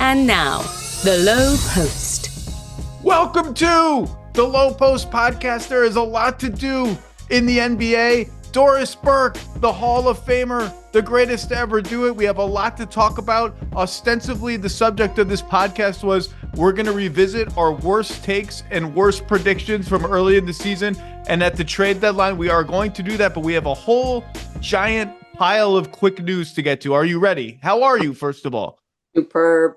And now, the Lowe Post. Welcome to the Lowe Post podcast. There is a lot to do in the NBA. Doris, Burke, the Hall of Famer, the greatest to ever do it. We have a lot to talk about. Ostensibly, the subject of this podcast was we're going to revisit our worst takes and worst predictions from early in the season. And at the trade deadline, we are going to do that. But we have a whole giant pile of quick news to get to. Are you ready? How are you, first of all? Superb.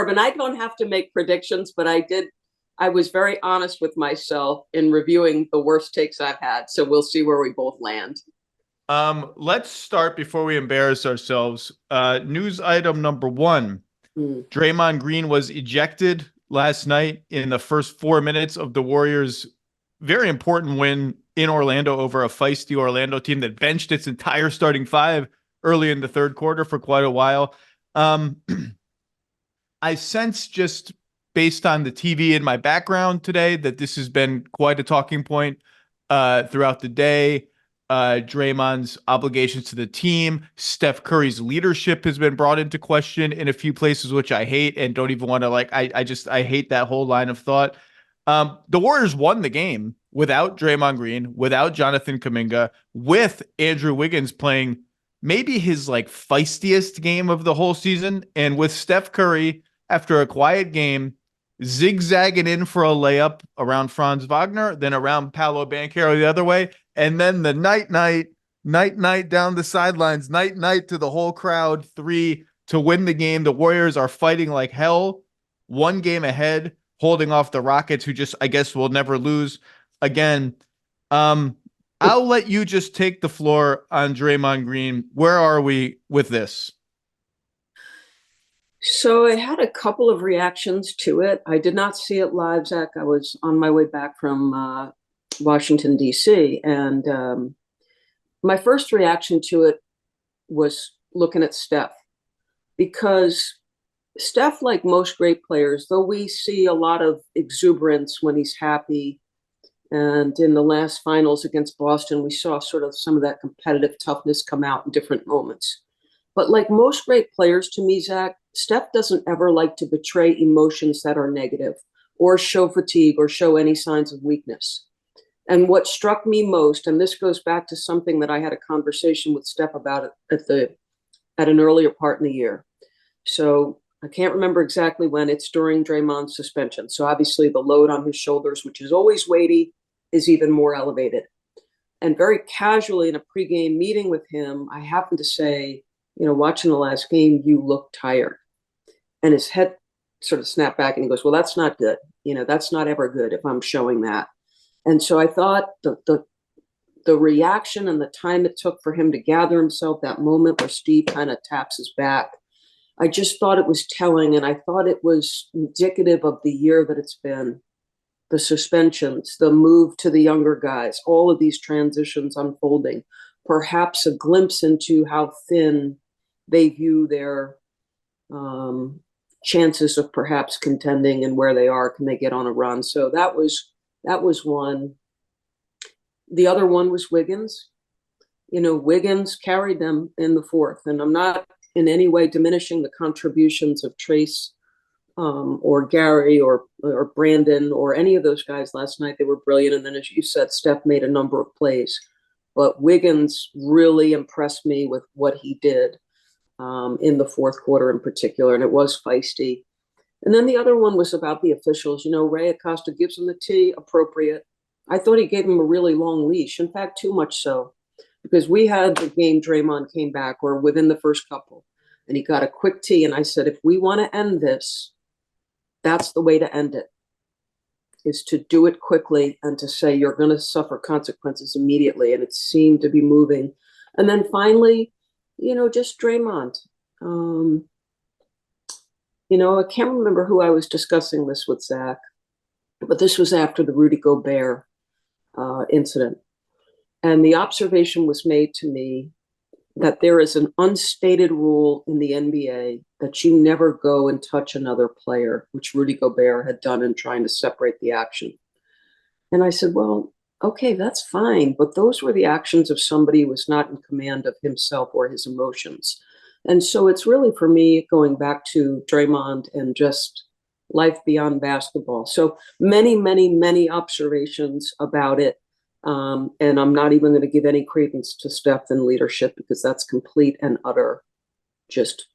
And I don't have to make predictions, but I was very honest with myself in reviewing the worst takes I've had. So we'll see where we both land. Let's start before we embarrass ourselves. News item number one. Draymond Green was ejected last night in the first 4 minutes of the Warriors' very important win in Orlando over a feisty Orlando team that benched its entire starting five early in the third quarter for quite a while. I sense, just based on the TV in my background today, that this has been quite a talking point throughout the day. Draymond's obligations to the team, Steph Curry's leadership has been brought into question in a few places, which I hate and don't even want to I hate that whole line of thought. The Warriors won the game without Draymond Green, without Jonathan Kuminga, with Andrew Wiggins playing maybe his feistiest game of the whole season, and with Steph Curry after a quiet game zigzagging in for a layup around Franz Wagner, then around Paolo Banchero the other way, and then the night down the sidelines, night to the whole crowd, three to win the game. The Warriors are fighting like hell, one game ahead, holding off the Rockets, who just, I guess, will never lose again. I'll let you just take the floor on Draymond Green. Where are we with this? So I had a couple of reactions to it. I did not see it live, Zach. I was on my way back from Washington, D.C. And my first reaction to it was looking at Steph. Because Steph, like most great players, though we see a lot of exuberance when he's happy, and in the last finals against Boston, we saw sort of some of that competitive toughness come out in different moments. But like most great players to me, Zach, Steph doesn't ever like to betray emotions that are negative or show fatigue or show any signs of weakness. And what struck me most, and this goes back to something that I had a conversation with Steph about at an earlier part in the year. So I can't remember exactly when. It's during Draymond's suspension. So obviously the load on his shoulders, which is always weighty, is even more elevated. And very casually in a pregame meeting with him, I happened to say, watching the last game, you look tired. And his head sort of snapped back and he goes, well, that's not good. That's not ever good if I'm showing that. And so I thought the reaction and the time it took for him to gather himself, that moment where Steve kind of taps his back, I just thought it was telling. And I thought it was indicative of the year that it's been, the suspensions, the move to the younger guys, all of these transitions unfolding, perhaps a glimpse into how thin they view their chances of perhaps contending and where they are. Can they get on a run? So that was one. The other one was Wiggins. Wiggins carried them in the fourth, and I'm not in any way diminishing the contributions of Trace or Gary or Brandon or any of those guys last night. They were brilliant. And then, as you said, Steph made a number of plays, but Wiggins really impressed me with what he did in the fourth quarter in particular, and it was feisty. And then the other one was about the officials. Ray Acosta gives him the tee, appropriate. I thought he gave him a really long leash. In fact, too much so, because we had the game Draymond came back, or within the first couple, and he got a quick tee. And I said, if we want to end this, that's the way to end it, is to do it quickly and to say you're going to suffer consequences immediately. And it seemed to be moving. And then finally, just Draymond. I can't remember who I was discussing this with, Zach, but this was after the Rudy Gobert incident. And the observation was made to me that there is an unstated rule in the NBA that you never go and touch another player, which Rudy Gobert had done in trying to separate the action. And I said, well, okay, that's fine. But those were the actions of somebody who was not in command of himself or his emotions. And so it's really, for me, going back to Draymond and just life beyond basketball. So many, many, many observations about it. And I'm not even going to give any credence to Steph and leadership, because that's complete and utter, just,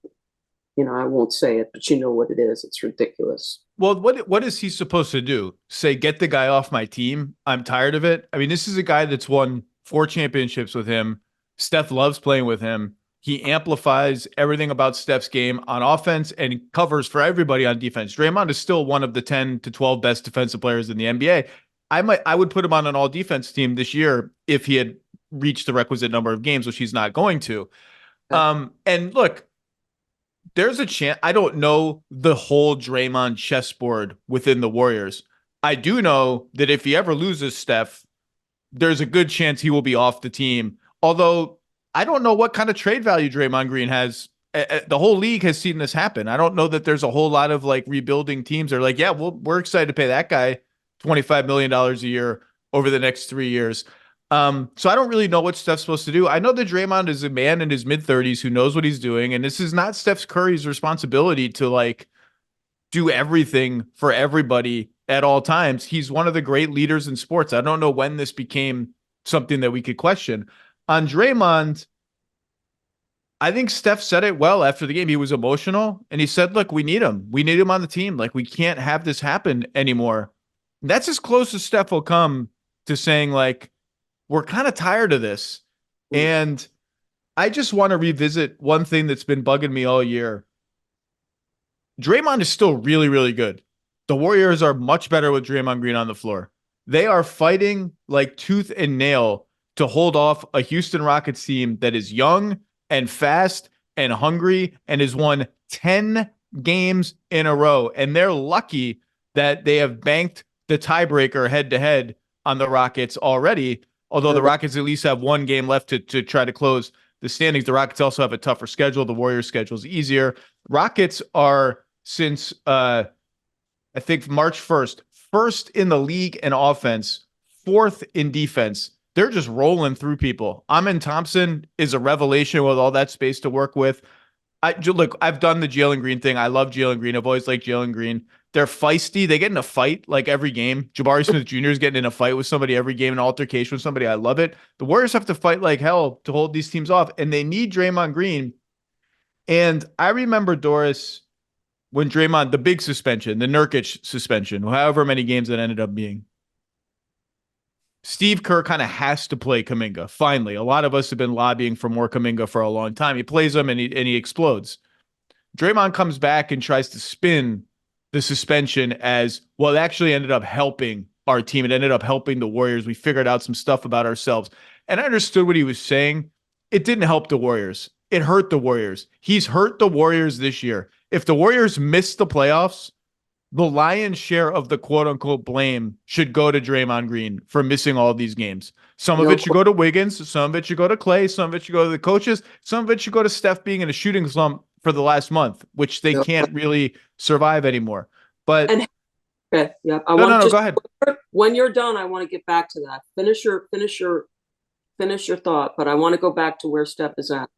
I won't say it, but you know what it is. It's ridiculous. Well, what is he supposed to do? Say, get the guy off my team? I'm tired of it. I mean, this is a guy that's won 4 championships with him. Steph loves playing with him. He amplifies everything about Steph's game on offense and covers for everybody on defense. Draymond is still one of the 10 to 12 best defensive players in the NBA. I would put him on an all defense team this year if he had reached the requisite number of games, which he's not going to. And look, there's a chance. I don't know the whole Draymond chessboard within the Warriors. I do know that if he ever loses Steph, there's a good chance he will be off the team. Although I don't know what kind of trade value Draymond Green has. The whole league has seen this happen. I don't know that there's a whole lot of like rebuilding teams that are like, yeah, we're excited to pay that guy $25 million a year over the next 3 years. So I don't really know what Steph's supposed to do. I know that Draymond is a man in his mid-30s who knows what he's doing, and this is not Steph Curry's responsibility to like do everything for everybody at all times. He's one of the great leaders in sports. I don't know when this became something that we could question. On Draymond, I think Steph said it well after the game. He was emotional, and he said, look, we need him. We need him on the team. Like, we can't have this happen anymore. That's as close as Steph will come to saying, like, we're kind of tired of this. And I just want to revisit one thing that's been bugging me all year. Draymond is still really, really good. The Warriors are much better with Draymond Green on the floor. They are fighting like tooth and nail to hold off a Houston Rockets team that is young and fast and hungry and has won 10 games in a row. And they're lucky that they have banked the tiebreaker head-to-head on the Rockets already. Although the Rockets at least have 1 game left to try to close the standings. The Rockets also have a tougher schedule. The Warriors' schedule is easier. Rockets are, since I think March 1st, first in the league in offense, 4th in defense. They're just rolling through people. Amen Thompson is a revelation with all that space to work with. Look, I've done the Jalen Green thing. I love Jalen Green. I've always liked Jalen Green. They're feisty. They get in a fight like every game. Jabari Smith Jr. is getting in a fight with somebody every game, an altercation with somebody. I love it. The Warriors have to fight like hell to hold these teams off, and they need Draymond Green. And I remember, Doris, when Draymond, the big suspension, the Nurkic suspension, however many games it ended up being, Steve Kerr kind of has to play Kuminga. Finally, a lot of us have been lobbying for more Kuminga for a long time. He plays him and he explodes. Draymond comes back and tries to spin the suspension as, well, it actually ended up helping our team. It ended up helping the Warriors. We figured out some stuff about ourselves. And I understood what he was saying. It didn't help the Warriors. It hurt the Warriors. He's hurt the Warriors this year. If the Warriors miss the playoffs, the lion's share of the quote-unquote blame should go to Draymond Green for missing all these games. Some of it should go to Wiggins. Some of it should go to Clay. Some of it should go to the coaches. Some of it should go to Steph being in a shooting slump for the last month, which they can't really survive anymore. But okay, yeah, no, go ahead. When you're done, I want to get back to that. Finish your thought, but I want to go back to where Steph is at.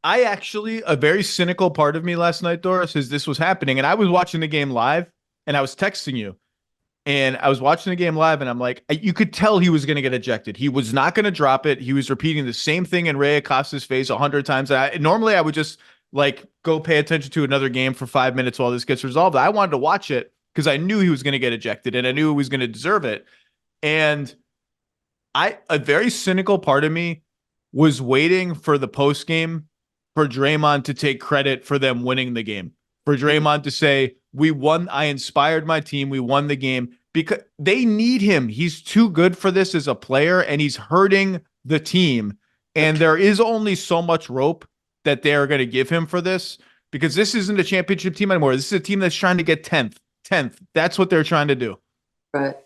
I actually, a very cynical part of me last night, Doris, is this was happening. And I was watching the game live and I was texting you. And I was watching the game live and I'm like, you could tell he was going to get ejected. He was not going to drop it. He was repeating the same thing in Ray Acosta's face 100 times. Normally I would just like go pay attention to another game for 5 minutes while this gets resolved. I wanted to watch it because I knew he was going to get ejected and I knew he was going to deserve it. And a very cynical part of me was waiting for the post game for Draymond to take credit for them winning the game, for Draymond to say, we won. I inspired my team. We won the game, because they need him. He's too good for this as a player and he's hurting the team. And there is only so much rope that they are going to give him for this, because this isn't a championship team anymore. This is a team that's trying to get 10th. That's what they're trying to do. Right.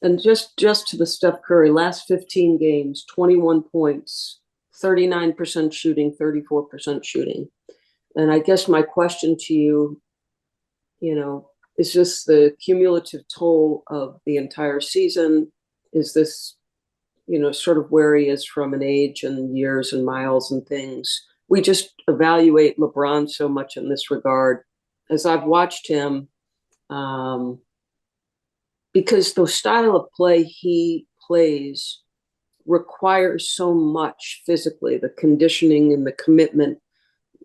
And just to the Steph Curry, last 15 games, 21 points, 39% shooting, 34% shooting. And I guess my question to you, is this the cumulative toll of the entire season? Is this, sort of where he is from an age and years and miles and things? we just evaluate LeBron so much in this regard. As I've watched him, because the style of play he plays requires so much physically, the conditioning and the commitment.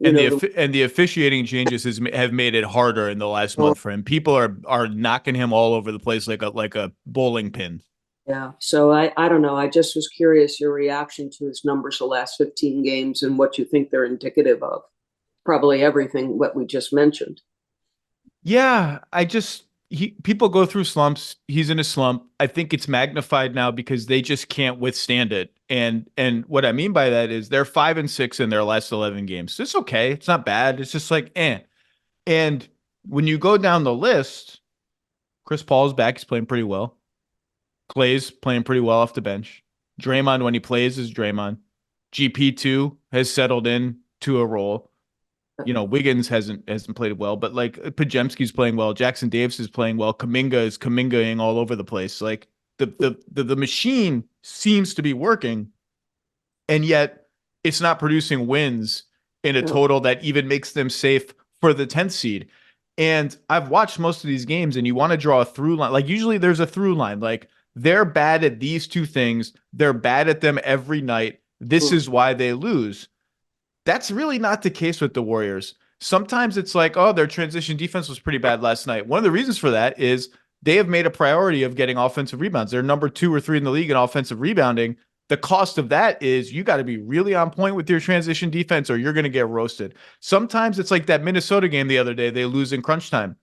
And the officiating changes have made it harder in the last month for him. People are knocking him all over the place like a bowling pin. Yeah. So I don't know. I just was curious your reaction to his numbers the last 15 games and what you think they're indicative of. Probably everything what we just mentioned. Yeah, people go through slumps. He's in a slump. I think it's magnified now because they just can't withstand it. And what I mean by that is they're 5-6 in their last 11 games. It's okay. It's not bad. It's just like, eh. And when you go down the list, Chris Paul's back. He's playing pretty well. Clay's playing pretty well off the bench. Draymond, when he plays, is Draymond. GP2 has settled in to a role. You know, Wiggins hasn't played well, but like Pajemski's playing well. Jackson Davis is playing well. Kuminga is Kumingaing all over the place. Like the machine seems to be working, and yet it's not producing wins in a total that even makes them safe for the 10th seed. And I've watched most of these games, and you want to draw a through line. Like usually there's a through line. Like they're bad at these two things. They're bad at them every night. This is why they lose. That's really not the case with the Warriors. Sometimes it's like, oh, their transition defense was pretty bad last night. One of the reasons for that is they have made a priority of getting offensive rebounds. They're number 2 or 3 in the league in offensive rebounding. The cost of that is you got to be really on point with your transition defense or you're going to get roasted. Sometimes it's like that Minnesota game the other day. They lose in crunch time.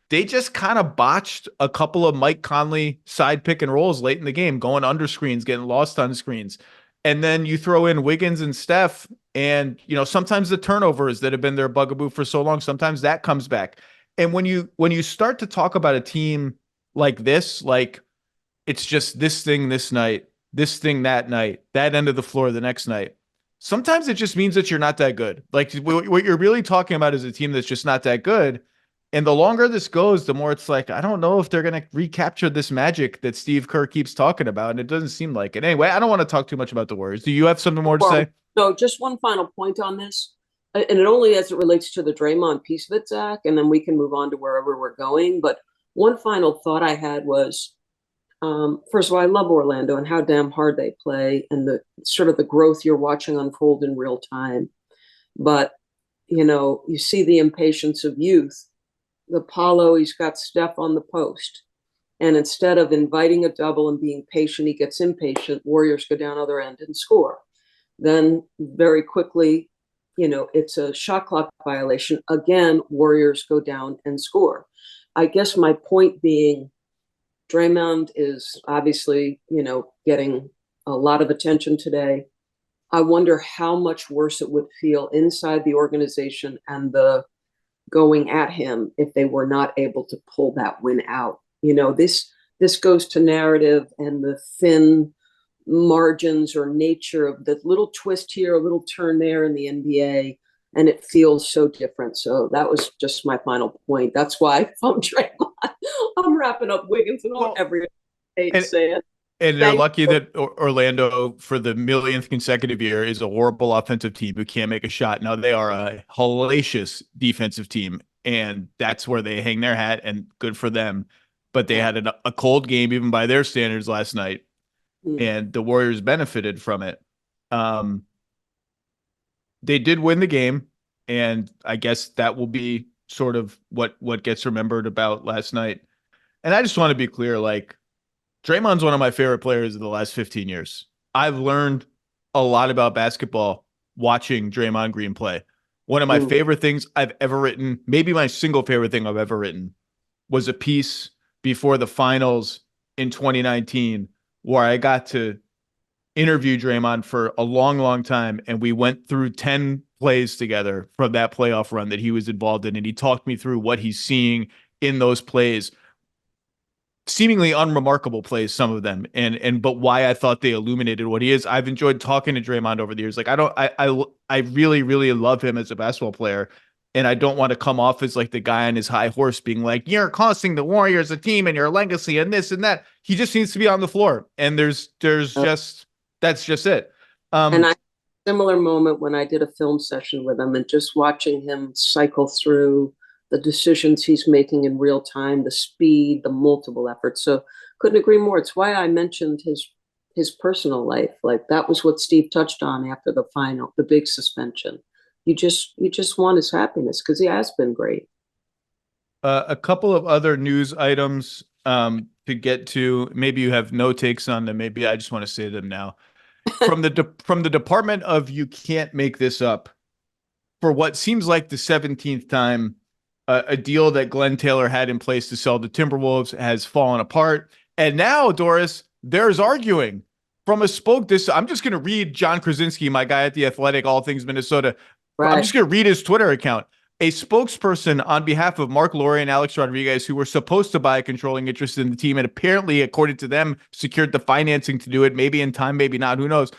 They just kind of botched a couple of Mike Conley side pick and rolls late in the game, going under screens, getting lost on screens. And then you throw in Wiggins and Steph, and you know sometimes the turnovers that have been their bugaboo for so long, sometimes that comes back. And when you start to talk about a team like this, like it's just this thing this night, this thing that night, that end of the floor the next night. Sometimes it just means that you're not that good. Like what you're really talking about is a team that's just not that good. And the longer this goes, the more it's like, I don't know if they're going to recapture this magic that Steve Kerr keeps talking about. And it doesn't seem like it. Anyway, I don't want to talk too much about the Warriors. Do you have something more to say? No, just one final point on this. And it only as it relates to the Draymond piece of it, Zach, and then we can move on to wherever we're going. But one final thought I had was, first of all, I love Orlando and how damn hard they play and the sort of the growth you're watching unfold in real time. But, you know, you see the impatience of youth. The Apollo, he's got Steph on the post. And instead of inviting a double and being patient, he gets impatient. Warriors go down other end and score. Then very quickly, you know, it's a shot clock violation. Again, Warriors go down and score. I guess my point being, Draymond is obviously, you know, getting a lot of attention today. I wonder how much worse it would feel inside the organization and the going at him if they were not able to pull that win out. You know, this goes to narrative and the thin margins or nature of the little twist here, a little turn there in the NBA, and it feels so different. So that was just my final point. That's why I'm Draymond. I'm wrapping up Wiggins and all every saying. And they're lucky that Orlando, for the millionth consecutive year, is a horrible offensive team who can't make a shot. Now, they are a hellacious defensive team, and that's where they hang their hat, and good for them. But they had a cold game, even by their standards, last night, and the Warriors benefited from it. They did win the game, and I guess that will be sort of what gets remembered about last night. And I just want to be clear, like, Draymond's one of my favorite players of the last 15 years. I've learned a lot about basketball watching Draymond Green play. One of my favorite things I've ever written, maybe my single favorite thing I've ever written, was a piece before the finals in 2019 where I got to interview Draymond for a long, long time. And we went through 10 plays together from that playoff run that he was involved in. And he talked me through what he's seeing in those plays. Seemingly unremarkable plays, some of them, but why I thought they illuminated what he is. I've enjoyed talking to Draymond over the years. Like I really, really love him as a basketball player, and I don't want to come off as like the guy on his high horse being like, you're costing the Warriors a team and your legacy and this and that. He just needs to be on the floor, and there's just that's just it. And I Similar moment when I did a film session with him and just watching him cycle through the decisions he's making in real time, the speed, the multiple efforts. So couldn't agree more. It's why I mentioned his personal life. Like that was what Steve touched on after the final, the big suspension. You just want his happiness because he has been great. A couple of other news items to get to. Maybe you have no takes on them. Maybe I just want to say them now. From the Department of You Can't Make This Up, for what seems like the 17th time, a deal that Glenn Taylor had in place to sell the Timberwolves has fallen apart. And now, Doris, there's arguing from a I'm just going to read John Krasinski, my guy at The Athletic, All Things Minnesota. Right. I'm just going to read his Twitter account. A spokesperson on behalf of Mark Lowry and Alex Rodriguez, who were supposed to buy a controlling interest in the team and apparently, according to them, secured the financing to do it, maybe in time, maybe not, who knows.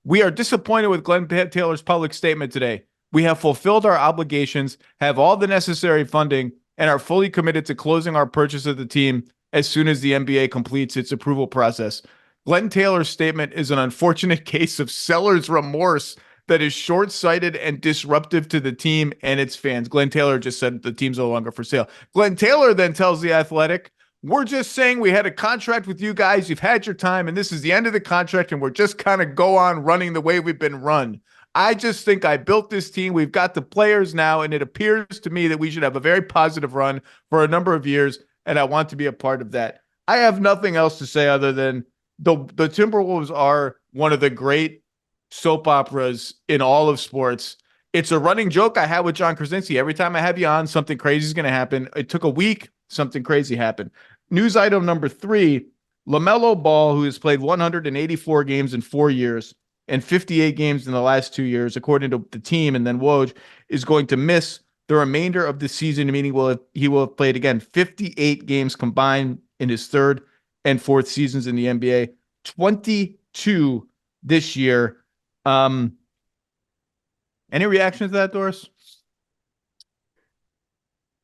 We are disappointed with Glenn Taylor's public statement today. We have fulfilled our obligations, have all the necessary funding, and are fully committed to closing our purchase of the team as soon as the NBA completes its approval process. Glenn Taylor's statement is an unfortunate case of seller's remorse that is short-sighted and disruptive to the team and its fans. Glenn Taylor just said the team's no longer for sale. Glenn Taylor then tells The Athletic, we're just saying we had a contract with you guys. You've had your time, and this is the end of the contract, and we're just kind of go on running the way we've been run. I just think I built this team. We've got the players now, and it appears to me that we should have a very positive run for a number of years, and I want to be a part of that. I have nothing else to say other than the Timberwolves are one of the great soap operas in all of sports. It's a running joke I had with John Krasinski. Every time I have you on, something crazy is going to happen. It took a week. Something crazy happened. News item number 3, LaMelo Ball, who has played 184 games in 4 years and 58 games in the last 2 years, according to the team, and then Woj, is going to miss the remainder of the season, meaning he will have played, again, 58 games combined in his third and fourth seasons in the NBA, 22 this year. Any reaction to that, Doris?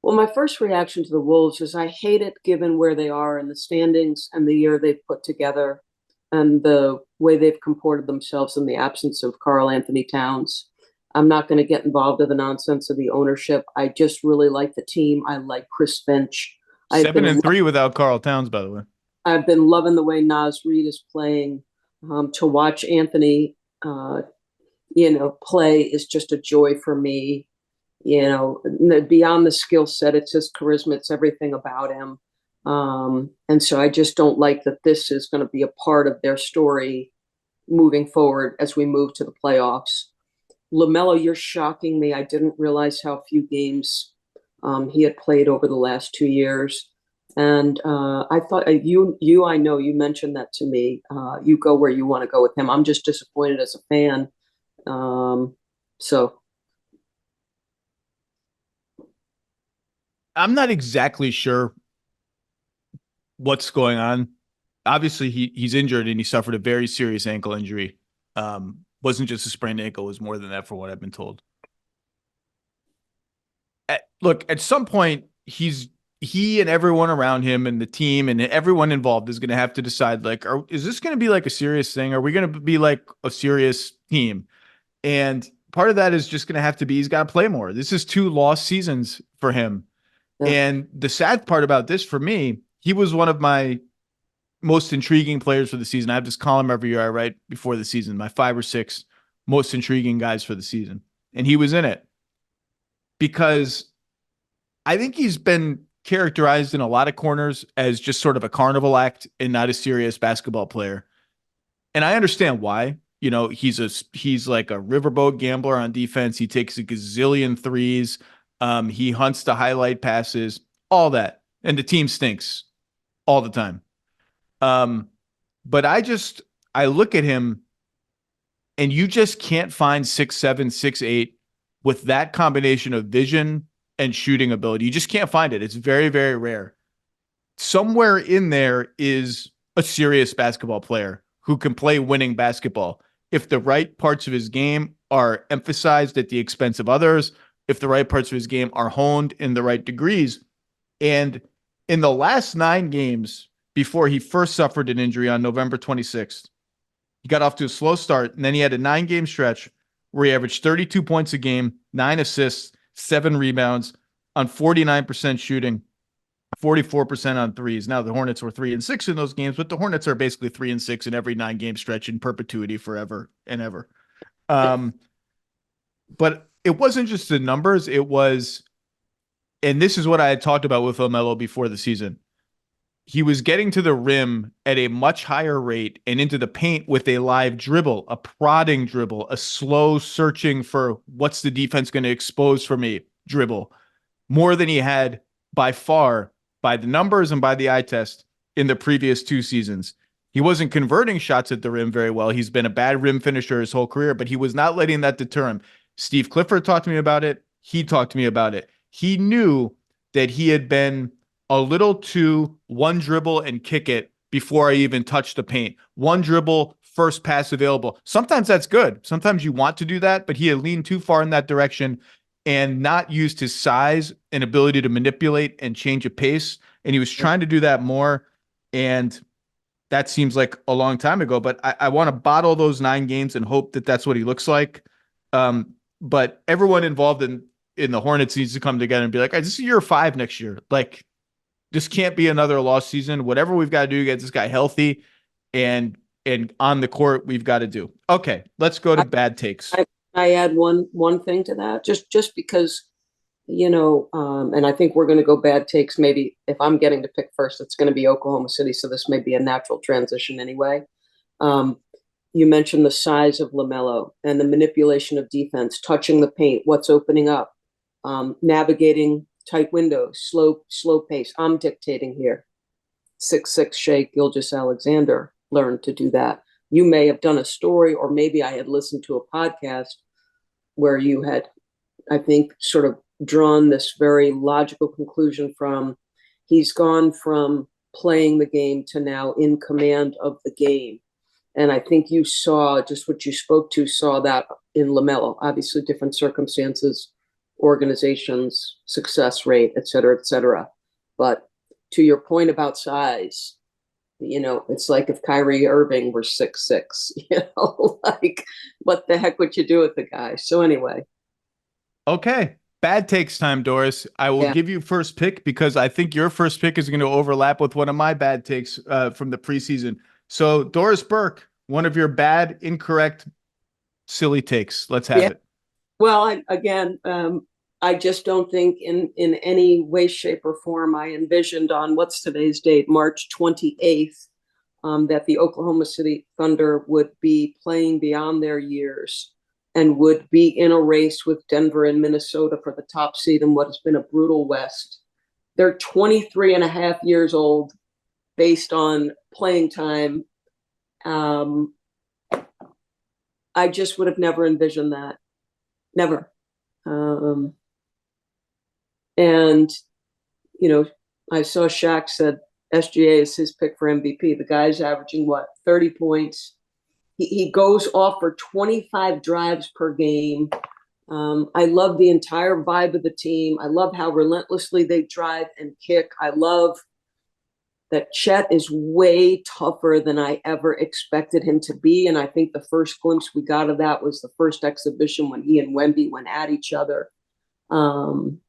Well, my first reaction to the Wolves is I hate it given where they are in the standings and the year they've put together and the way they've comported themselves in the absence of Karl Anthony Towns. I'm not going to get involved in the nonsense of the ownership. I just really like the team. I like Chris Finch. 7-3 without Karl Towns, by the way. I've been loving the way Naz Reid is playing. To watch Anthony, play is just a joy for me. Beyond the skill set, it's his charisma. It's everything about him. And so I just don't like that this is going to be a part of their story moving forward as we move to the playoffs. LaMelo, you're shocking me. I didn't realize how few games he had played over the last 2 years. And I thought I know you mentioned that to me. You go where you want to go with him. I'm just disappointed as a fan. So I'm not exactly sure what's going on. Obviously, he's injured and he suffered a very serious ankle injury. Wasn't just a sprained ankle, it was more than that for what I've been told. At some point, he and everyone around him and the team and everyone involved is going to have to decide, like, is this going to be like a serious thing? Are we going to be like a serious team? And part of that is just going to have to be, he's got to play more. This is 2 lost seasons for him. Yeah. And the sad part about this for me, he was one of my most intriguing players for the season. I have this column every year I write before the season, my 5 or 6 most intriguing guys for the season. And he was in it because I think he's been characterized in a lot of corners as just sort of a carnival act and not a serious basketball player. And I understand why. He's like a riverboat gambler on defense. He takes a gazillion threes. He hunts the highlight passes, all that. And the team stinks all the time. But I look at him and you just can't find 6'7", 6'8" with that combination of vision and shooting ability. You just can't find it. It's very, very rare. Somewhere in there is a serious basketball player who can play winning basketball. If the right parts of his game are emphasized at the expense of others, if the right parts of his game are honed in the right degrees. And in the last 9 games before he first suffered an injury on November 26th, he got off to a slow start, and then he had a 9-game stretch where he averaged 32 points a game, 9 assists, 7 rebounds on 49% shooting, 44% on threes. Now the Hornets were 3-6 in those games, but the Hornets are basically 3-6 in every 9-game stretch in perpetuity forever and ever. But it wasn't just the numbers. It was, and this is what I had talked about with LaMelo before the season. He was getting to the rim at a much higher rate and into the paint with a live dribble, a prodding dribble, a slow searching for what's the defense going to expose for me dribble, more than he had by far, by the numbers and by the eye test, in the previous 2 seasons. He wasn't converting shots at the rim very well. He's been a bad rim finisher his whole career, but he was not letting that deter him. Steve Clifford talked to me about it. He talked to me about it. He knew that he had been a little too one dribble and kick it before I even touched the paint. One dribble, first pass available. Sometimes that's good. Sometimes you want to do that, but he had leaned too far in that direction and not used his size and ability to manipulate and change a pace. And he was trying to do that more. And that seems like a long time ago, but I want to bottle those 9 games and hope that that's what he looks like. But everyone involved in the Hornets needs to come together and be like, hey, this is year 5 next year. Like, this can't be another lost season. Whatever we've got to do to get this guy healthy and on the court, we've got to do. Okay, let's go to bad takes. I add one thing to that, just because, and I think we're going to go bad takes. Maybe if I'm getting to pick first, it's going to be Oklahoma City. So this may be a natural transition anyway. You mentioned the size of LaMelo and the manipulation of defense, touching the paint, what's opening up, navigating tight windows, slow pace. I'm dictating here. 6'6" Shai Gilgeous-Alexander learned to do that. You may have done a story, or maybe I had listened to a podcast where you had, I think, sort of drawn this very logical conclusion from he's gone from playing the game to now in command of the game. And I think you saw just what you spoke to, saw that in LaMelo. Obviously, different circumstances, organizations, success rate, et cetera, et cetera. But to your point about size, it's like if Kyrie Irving were 6'6", like what the heck would you do with the guy? So anyway. Okay. Bad takes time, Doris. I will give you first pick because I think your first pick is going to overlap with one of my bad takes from the preseason. So Doris Burke, one of your bad, incorrect, silly takes. Let's have it. Well, I just don't think in any way, shape, or form I envisioned on what's today's date, March 28th, that the Oklahoma City Thunder would be playing beyond their years and would be in a race with Denver and Minnesota for the top seed in what has been a brutal West. They're 23 and a half years old based on playing time. I just would have never envisioned that. Never. And, I saw Shaq said SGA is his pick for MVP. The guy's averaging 30 points. He goes off for 25 drives per game. I love the entire vibe of the team. I love how relentlessly they drive and kick. I love that Chet is way tougher than I ever expected him to be. And I think the first glimpse we got of that was the first exhibition when he and Wemby went at each other. Jalen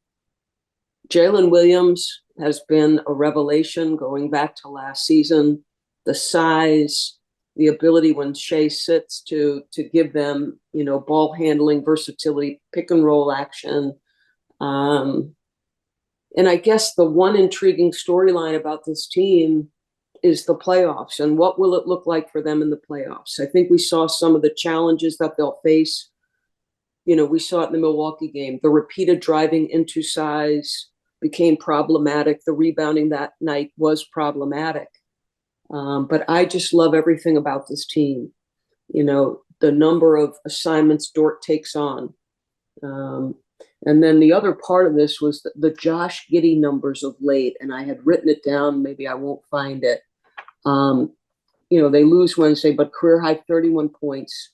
Williams has been a revelation going back to last season. The size, the ability when Shai sits to give them, ball handling, versatility, pick and roll action. And I guess the one intriguing storyline about this team is the playoffs and what will it look like for them in the playoffs. I think we saw some of the challenges that they'll face. We saw it in the Milwaukee game. The repeated driving into size became problematic. The rebounding that night was problematic. But I just love everything about this team. The number of assignments Dort takes on. And then the other part of this was the Josh Giddey numbers of late, and I had written it down. Maybe I won't find it. They lose Wednesday, but career high 31 points.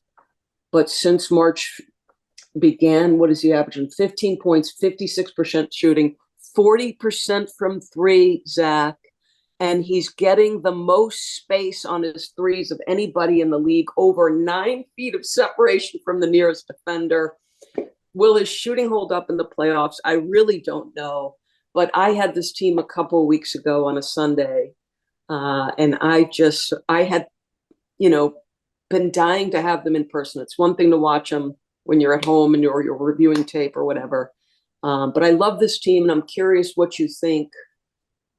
But since March began, what is he averaging? 15 points, 56% shooting, 40% from three, Zach. and he's getting the most space on his threes of anybody in the league, over 9 feet of separation from the nearest defender. Will his shooting hold up in the playoffs? I really don't know. But I had this team a couple of weeks ago on a Sunday, and I had, been dying to have them in person. It's one thing to watch them when you're at home and you're reviewing tape or whatever. But I love this team, and I'm curious what you think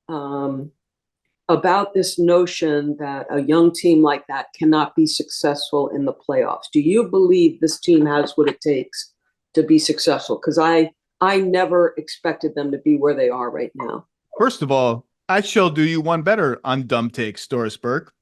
about this notion that a young team like that cannot be successful in the playoffs. Do you believe this team has what it takes to be successful? Because I never expected them to be where they are right now. First of all, I shall do you one better on dumb takes, Doris Burke.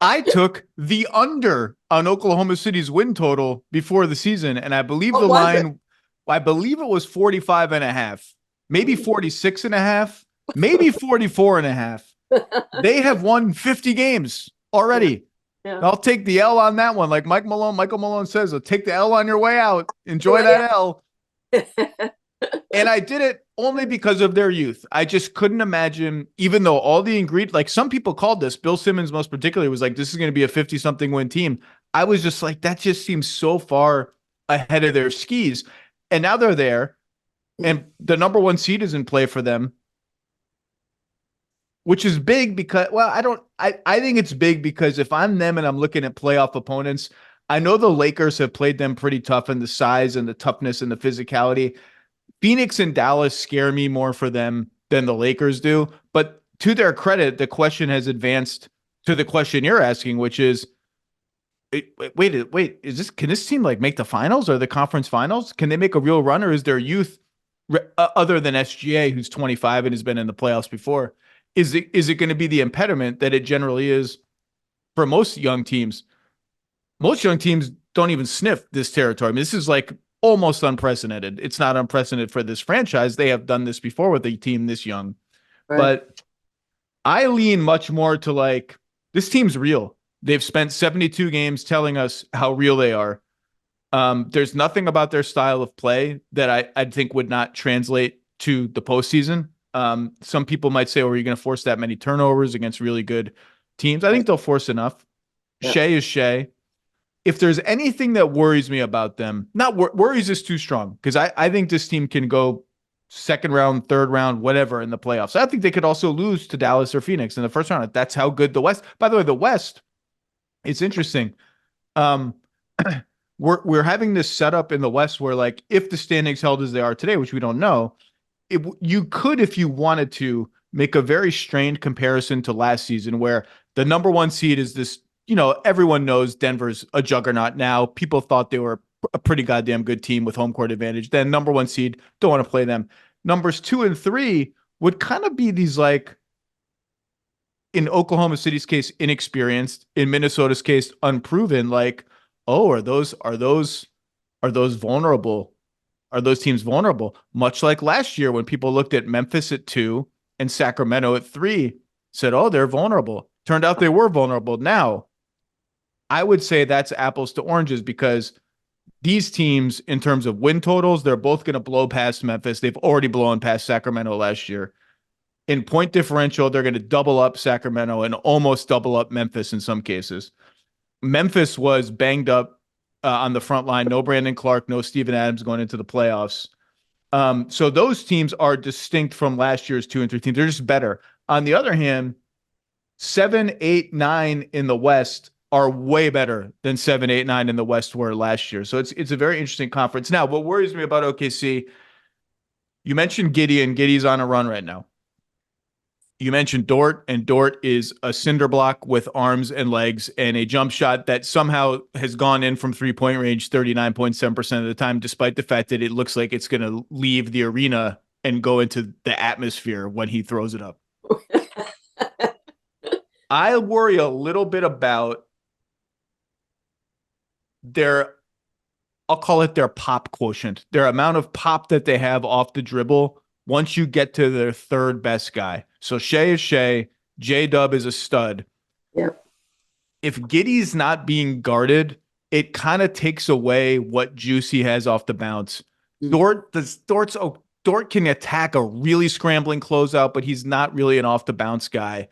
I took the under on Oklahoma City's win total before the season, and I believe the line, I believe it was 45.5, maybe 46.5, maybe 44.5. They have won 50 games already. Yeah. I'll take the L on that one. Like Michael Malone says, I'll take the L on your way out. Enjoy that L. And I did it only because of their youth. I just couldn't imagine, even though all the ingredients, like some people called this, Bill Simmons most particularly was like, this is going to be a 50-something win team. I was just like, that just seems so far ahead of their skis. And now they're there, and the number 1 seed is in play for them, which is big because, well, I think it's big because if I'm them and I'm looking at playoff opponents, I know the Lakers have played them pretty tough in the size and the toughness and the physicality. Phoenix and Dallas scare me more for them than the Lakers do. But to their credit, the question has advanced to the question you're asking, which is, wait, can this team like make the finals or the conference finals? Can they make a real run, or is their youth, other than SGA, who's 25 and has been in the playoffs before, is it going to be the impediment that it generally is for most young teams? Most young teams don't even sniff this territory. I mean, this is like almost unprecedented. It's not unprecedented for this franchise. They have done this before with a team this young. Right. But I lean much more to like, this team's real. They've spent 72 games telling us how real they are. There's nothing about their style of play that I think would not translate to the postseason. Some people might say, well, are you going to force that many turnovers against really good teams? I think they'll force enough. Yeah. Shea is Shea. If there's anything that worries me about them, not worries is too strong, because I think this team can go second round, third round, whatever in the playoffs. I think they could also lose to Dallas or Phoenix in the first round. That's how good the West. By the way, the West, it's interesting. We're having this setup in the West where, like, if the standings held as they are today, which we don't know, you could, if you wanted to, make a very strained comparison to last season, where the number 1 seed is this. Everyone knows Denver's a juggernaut now. People thought they were a pretty goddamn good team with home court advantage. Then number 1 seed, don't want to play them. Numbers 2 and 3 would kind of be these, like, in Oklahoma City's case, inexperienced, in Minnesota's case, unproven. Like, oh, are those vulnerable? Are those teams vulnerable? Much like last year when people looked at Memphis at 2 and Sacramento at 3, said, oh, they're vulnerable. Turned out they were vulnerable. Now, I would say that's apples to oranges, because these teams, in terms of win totals, they're both going to blow past Memphis. They've already blown past Sacramento last year. In point differential, they're going to double up Sacramento and almost double up Memphis in some cases. Memphis was banged up on the front line. No Brandon Clark, no Steven Adams going into the playoffs. So those teams are distinct from last year's 2 and 3 teams. They're just better. On the other hand, 7, 8, 9 in the West are way better than 7, 8, 9 in the West were last year. So it's a very interesting conference. Now, what worries me about OKC, you mentioned Giddey. Giddey's on a run right now. You mentioned Dort, and Dort is a cinder block with arms and legs and a jump shot that somehow has gone in from 3-point range 39.7% of the time, despite the fact that it looks like it's going to leave the arena and go into the atmosphere when he throws it up. I worry a little bit about I'll call it their pop quotient, their amount of pop that they have off the dribble once you get to their third best guy. So Shea is Shea, J-Dub is a stud. Yep. If Giddey's not being guarded, it kind of takes away what juice he has off the bounce. Dort's Dort can attack a really scrambling closeout, but he's not really an off the bounce guy.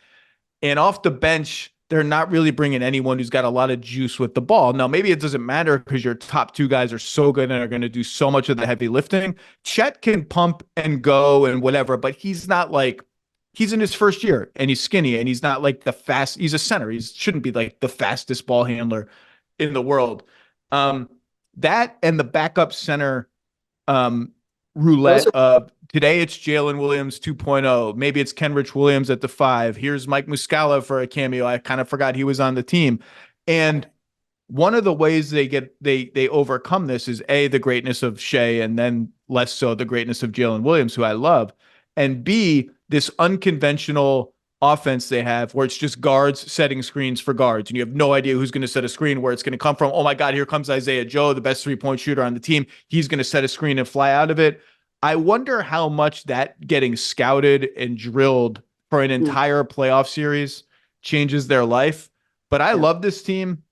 And off the bench, they're not really bringing anyone who's got a lot of juice with the ball. Now, maybe it doesn't matter because your top two guys are so good and are going to do so much of the heavy lifting. Chet can pump and go and whatever, but he's not like, he's in his first year and he's skinny and he's not like he's a center. He shouldn't be like the fastest ball handler in the world. That and the backup center roulette of today it's Jalen Williams 2.0. Maybe it's Kenrich Williams at the 5. Here's Mike Muscala for a cameo. I kind of forgot he was on the team. And one of the ways they overcome this is A, the greatness of Shea, and then less so the greatness of Jalen Williams, who I love. And B, this unconventional offense they have where it's just guards setting screens for guards and you have no idea who's going to set a screen, where it's going to come from. Oh my God, here comes Isaiah Joe, the best 3-point shooter on the team. He's going to set a screen and fly out of it. I wonder how much that getting scouted and drilled for an entire playoff series changes their life. But I love this team,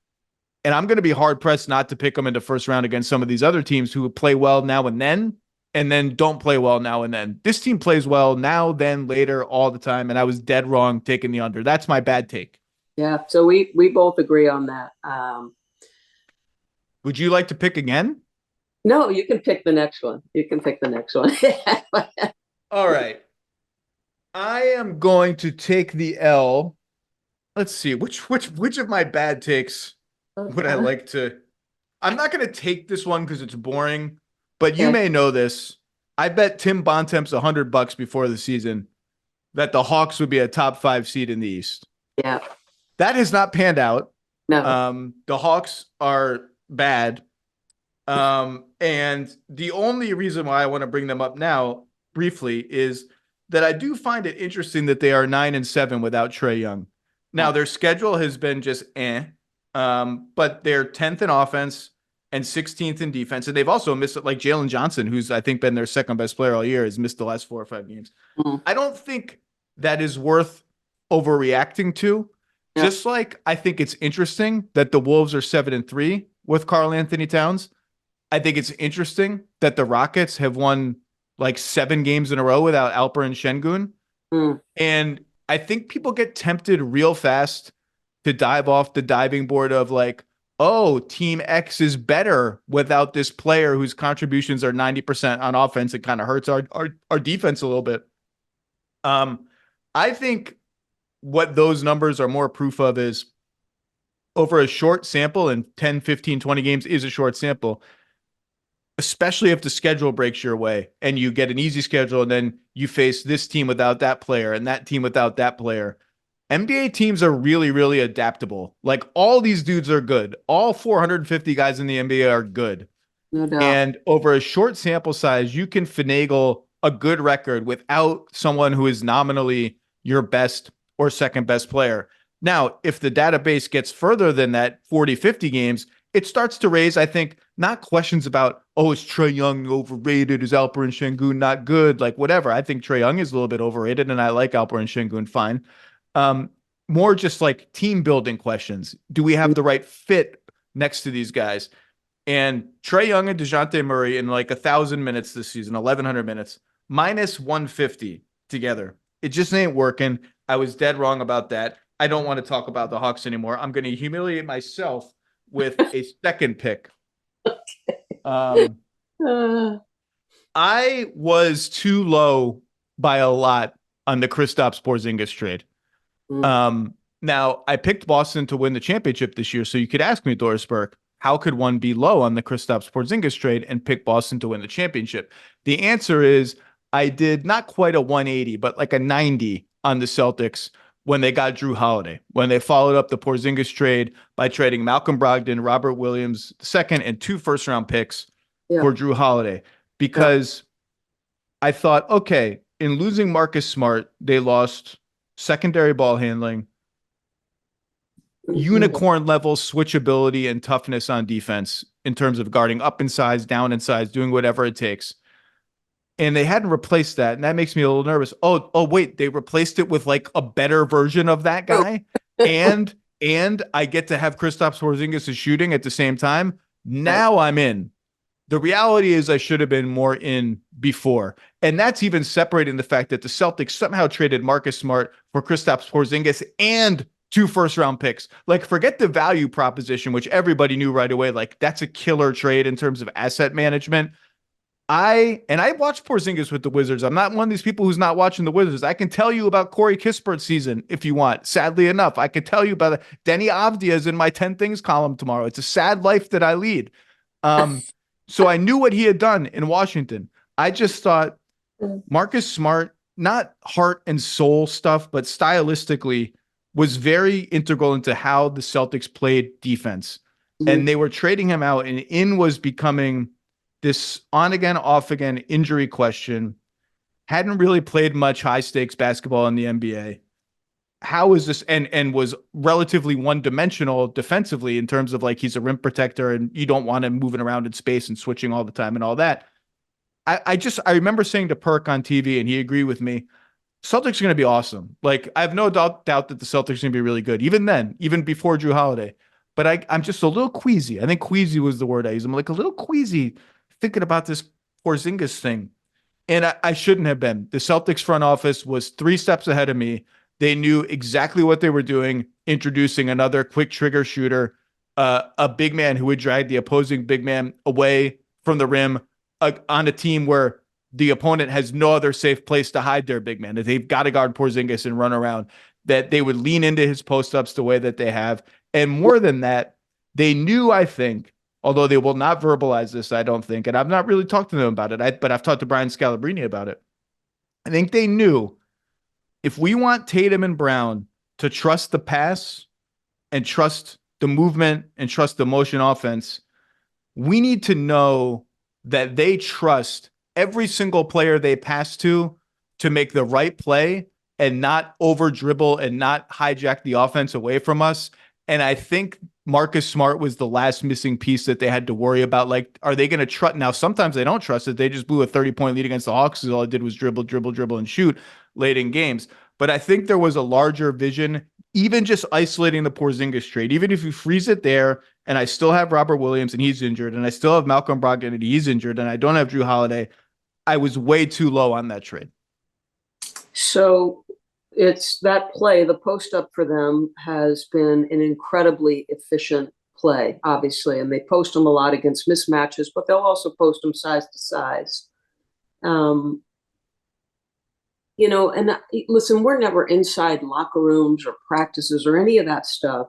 and I'm going to be hard pressed not to pick them in the first round against some of these other teams who play well now and then don't play well now and then. This team plays well now, then, later, all the time, and I was dead wrong taking the under. That's my bad take. Yeah, so we both agree on that. Would you like to pick again? No, you can pick the next one. All right. I am going to take the L. Let's see, which of my bad takes would I like to... I'm not going to take this one because it's boring. But you may know this. I bet Tim Bontemps $100 before the season that the Hawks would be a top 5 seed in the East. Yeah. That has not panned out. No. The Hawks are bad. And the only reason why I want to bring them up now briefly is that I do find it interesting that they are 9-7 without Trae Young. Now their schedule has been just but they're 10th in offense and 16th in defense. And they've also missed it, like Jalen Johnson, who's I think been their second best player all year, has missed the last 4 or 5 games. I don't think that is worth overreacting to. Yeah. Just like I think it's interesting that the Wolves are 7-3 with Karl Anthony Towns. I think it's interesting that the Rockets have won like 7 games in a row without Alper and Şengün. And I think people get tempted real fast to dive off the diving board of like, oh, Team X is better without this player whose contributions are 90% on offense. It kind of hurts our defense a little bit. I think what those numbers are more proof of is over a short sample, and 10, 15, 20 games is a short sample, especially if the schedule breaks your way and you get an easy schedule and then you face this team without that player and that team without that player. NBA teams are really, really adaptable. Like all these dudes are good. All 450 guys in the NBA are good. No doubt. And over a short sample size, you can finagle a good record without someone who is nominally your best or second best player. Now, if the database gets further than that 40, 50 games, it starts to raise, I think, not questions about, oh, is Trae Young overrated? Is Alper and Şengün not good? Like whatever. I think Trae Young is a little bit overrated and I like Alper and Şengün fine. More just like team building questions. Do we have the right fit next to these guys? And Trae Young and DeJounte Murray in like 1,000 minutes this season, 1,100 minutes, minus 150 together. It just ain't working. I was dead wrong about that. I don't want to talk about the Hawks anymore. I'm going to humiliate myself with a second pick. I was too low by a lot on the Kristaps Porzingis trade. Now, I picked Boston to win the championship this year, so you could ask me, Doris Burke, how could one be low on the Kristaps Porzingis trade and pick Boston to win the championship? The answer is I did not quite a 180, but like a 90 on the Celtics when they got Drew Holiday, when they followed up the Porzingis trade by trading Malcolm Brogdon, Robert Williams II, and 2 first-round picks for Drew Holiday. Because I thought, okay, in losing Marcus Smart, they lost secondary ball handling, unicorn level switchability and toughness on defense in terms of guarding up in size, down in size, doing whatever it takes. And they hadn't replaced that. And that makes me a little nervous. Oh, wait, they replaced it with like a better version of that guy. and I get to have Kristaps Porzingis' shooting at the same time. Now I'm in. The reality is I should have been more in before. And that's even separating the fact that the Celtics somehow traded Marcus Smart for Kristaps Porzingis and 2 first-round picks. Like, forget the value proposition, which everybody knew right away. Like, that's a killer trade in terms of asset management. I watched Porzingis with the Wizards. I'm not one of these people who's not watching the Wizards. I can tell you about Corey Kispert's season if you want. Sadly enough, I can tell you about it. Denny Avdia is in my 10 things column tomorrow. It's a sad life that I lead. So I knew what he had done in Washington. I just thought Marcus Smart, not heart and soul stuff, but stylistically was very integral into how the Celtics played defense. And they were trading him out, and in was becoming this on again, off again injury question. Hadn't really played much high stakes basketball in the NBA. How is this? And was relatively one dimensional defensively in terms of like he's a rim protector and you don't want him moving around in space and switching all the time and all that. I remember saying to Perk on TV, and he agreed with me, Celtics are going to be awesome. Like, I have no doubt that the Celtics are going to be really good. Even then, even before Drew Holiday. But I'm just a little queasy. I think queasy was the word I used. I'm like a little queasy thinking about this Porzingis thing. And I shouldn't have been. The Celtics front office was 3 steps ahead of me. They knew exactly what they were doing, introducing another quick trigger shooter, a big man who would drag the opposing big man away from the rim on a team where the opponent has no other safe place to hide their big man. That they've got to guard Porzingis and run around, that they would lean into his post-ups the way that they have. And more than that, they knew, I think, although they will not verbalize this, I don't think, and I've not really talked to them about it, but I've talked to Brian Scalabrine about it. I think they knew if we want Tatum and Brown to trust the pass and trust the movement and trust the motion offense, we need to know that they trust every single player they pass to make the right play and not over dribble and not hijack the offense away from us. And I think Marcus Smart was the last missing piece that they had to worry about. Like, are they going to trust? Now, sometimes they don't trust it. They just blew a 30-point lead against the Hawks because all it did was dribble, and shoot late in games. But I think there was a larger vision, even just isolating the Porzingis trade. Even if you freeze it there, and I still have Robert Williams and he's injured, and I still have Malcolm Brogdon and he's injured, and I don't have Drew Holiday, I was way too low on that trade. So it's that play, the post up for them has been an incredibly efficient play, obviously, and they post them a lot against mismatches, but they'll also post them size to size. You know, and listen, we're never inside locker rooms or practices or any of that stuff,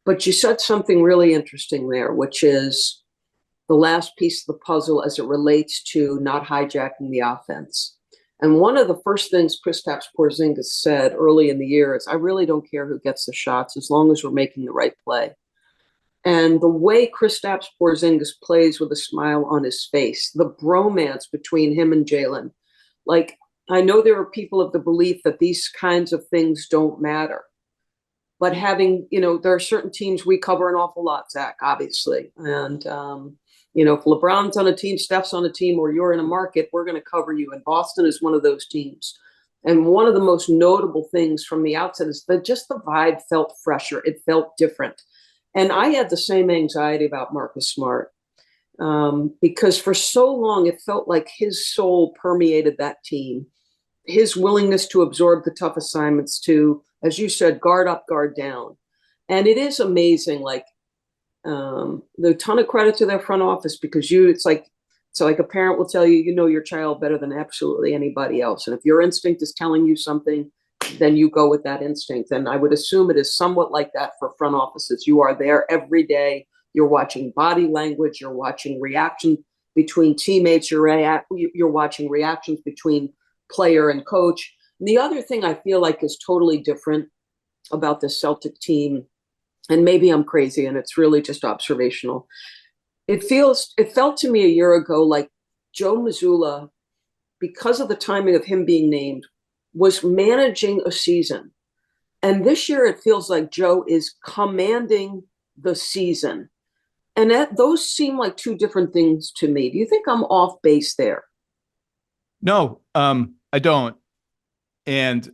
but you said something really interesting there, which is the last piece of the puzzle as it relates to not hijacking the offense. And one of the first things Kristaps Porzingis said early in the year is, I really don't care who gets the shots as long as we're making the right play. And the way Kristaps Porzingis plays with a smile on his face, the bromance between him and Jalen, like, I know there are people of the belief that these kinds of things don't matter. But having, you know, there are certain teams we cover an awful lot, Zach, obviously. And, you know, if LeBron's on a team, Steph's on a team, or you're in a market, we're going to cover you. And Boston is one of those teams. And one of the most notable things from the outset is that just the vibe felt fresher. It felt different. And I had the same anxiety about Marcus Smart because for so long it felt like his soul permeated that team. His willingness to absorb the tough assignments, to, as you said, guard up, guard down. And it is amazing, like, the ton of credit to their front office, because it's like a parent will tell you, you know your child better than absolutely anybody else. And if your instinct is telling you something, then you go with that instinct. And I would assume it is somewhat like that for front offices. You are there every day. You're watching body language. You're watching reaction between teammates. You're watching reactions between player and coach. And the other thing I feel like is totally different about the Celtic team, and maybe I'm crazy and it's really just observational, it felt to me a year ago like Joe Mazzulla, because of the timing of him being named, was managing a season. And this year it feels like Joe is commanding the season. And those seem like two different things to me. Do you think I'm off base there? No, I don't. And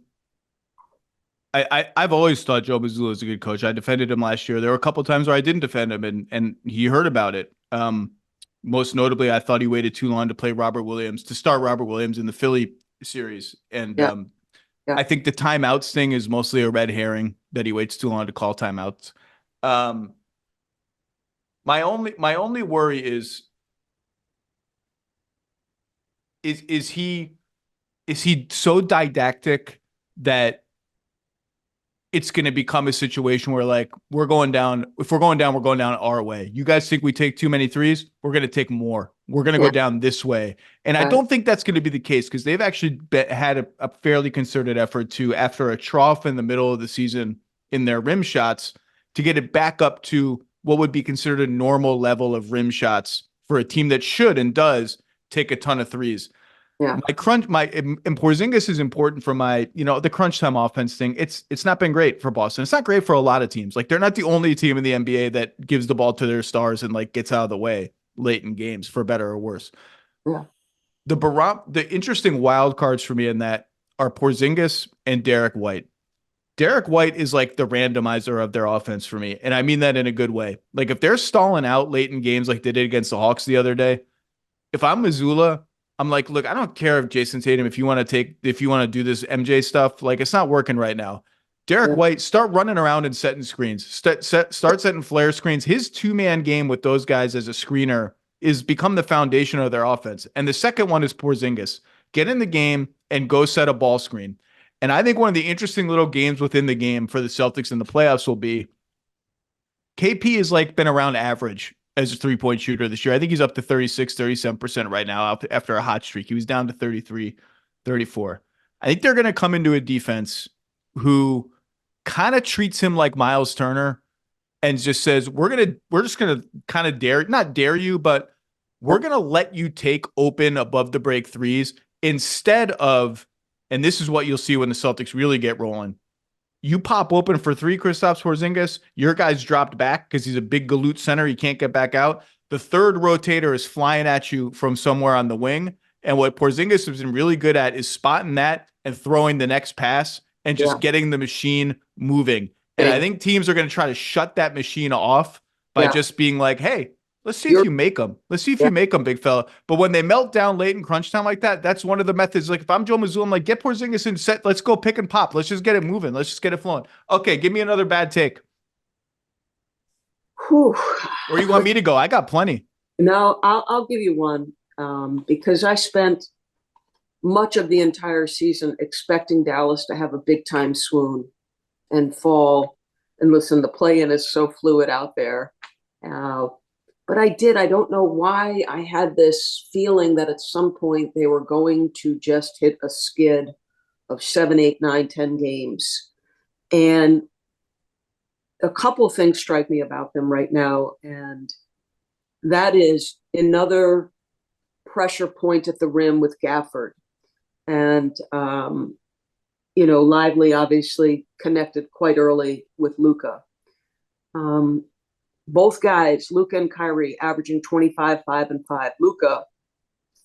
I've always thought Joe Mazzulla is a good coach. I defended him last year. There were a couple of times where I didn't defend him, and he heard about it. Most notably, I thought he waited too long to start Robert Williams in the Philly series. And Yeah. Yeah. I think the timeouts thing is mostly a red herring that he waits too long to call timeouts. My only worry is he so didactic that it's going to become a situation where like we're going down. If we're going down, we're going down our way. You guys think we take too many threes? We're going to take more. We're going to go down this way. And I don't think that's going to be the case because they've actually had a fairly concerted effort to, after a trough in the middle of the season in their rim shots, to get it back up to what would be considered a normal level of rim shots for a team that should and does take a ton of threes. Yeah. And Porzingis is important for the crunch time offense thing. It's not been great for Boston. It's not great for a lot of teams. Like they're not the only team in the NBA that gives the ball to their stars and like gets out of the way late in games, for better or worse. Yeah. The interesting wild cards for me in that are Porzingis and Derek White. Derek White is like the randomizer of their offense for me, and I mean that in a good way. Like if they're stalling out late in games like they did against the Hawks the other day, if I'm Missoula, I'm like, look, I don't care if Jason Tatum, if you want to do this MJ stuff, like it's not working right now. Derek White, start running around and setting screens. Start setting flare screens. His 2-man game with those guys as a screener is become the foundation of their offense. And the second one is Porzingis. Get in the game and go set a ball screen. And I think one of the interesting little games within the game for the Celtics in the playoffs will be KP has like been around average as a 3-point shooter this year. I think he's up to 36, 37% right now after a hot streak. He was down to 33, 34. I think they're going to come into a defense who kind of treats him like Miles Turner and just says, we're just going to kind of not dare you, but we're going to let you take open above the break threes instead of, and this is what you'll see when the Celtics really get rolling. You pop open for three, Kristaps Porzingis, your guy's dropped back because he's a big galoot center. He can't get back out. The third rotator is flying at you from somewhere on the wing. And what Porzingis has been really good at is spotting that and throwing the next pass and just getting the machine moving. And I think teams are going to try to shut that machine off by just being like, hey, let's see if you make them. Let's see if you make them, big fella. But when they melt down late in crunch time like that, that's one of the methods. Like if I'm Joe Mazzulla, I'm like, get Porzingis in set. Let's go pick and pop. Let's just get it moving. Let's just get it flowing. Okay, give me another bad take. Whew. Or you want me to go? I got plenty. No, I'll give you one because I spent much of the entire season expecting Dallas to have a big time swoon and fall. And listen, the play-in is so fluid out there. But I don't know why I had this feeling that at some point they were going to just hit a skid of 7, 8, 9, 10 games. And a couple of things strike me about them right now. And that is another pressure point at the rim with Gafford. And, Lively obviously connected quite early with Luka. Both guys, Luka and Kyrie, averaging 25, 5, and 5. Luka,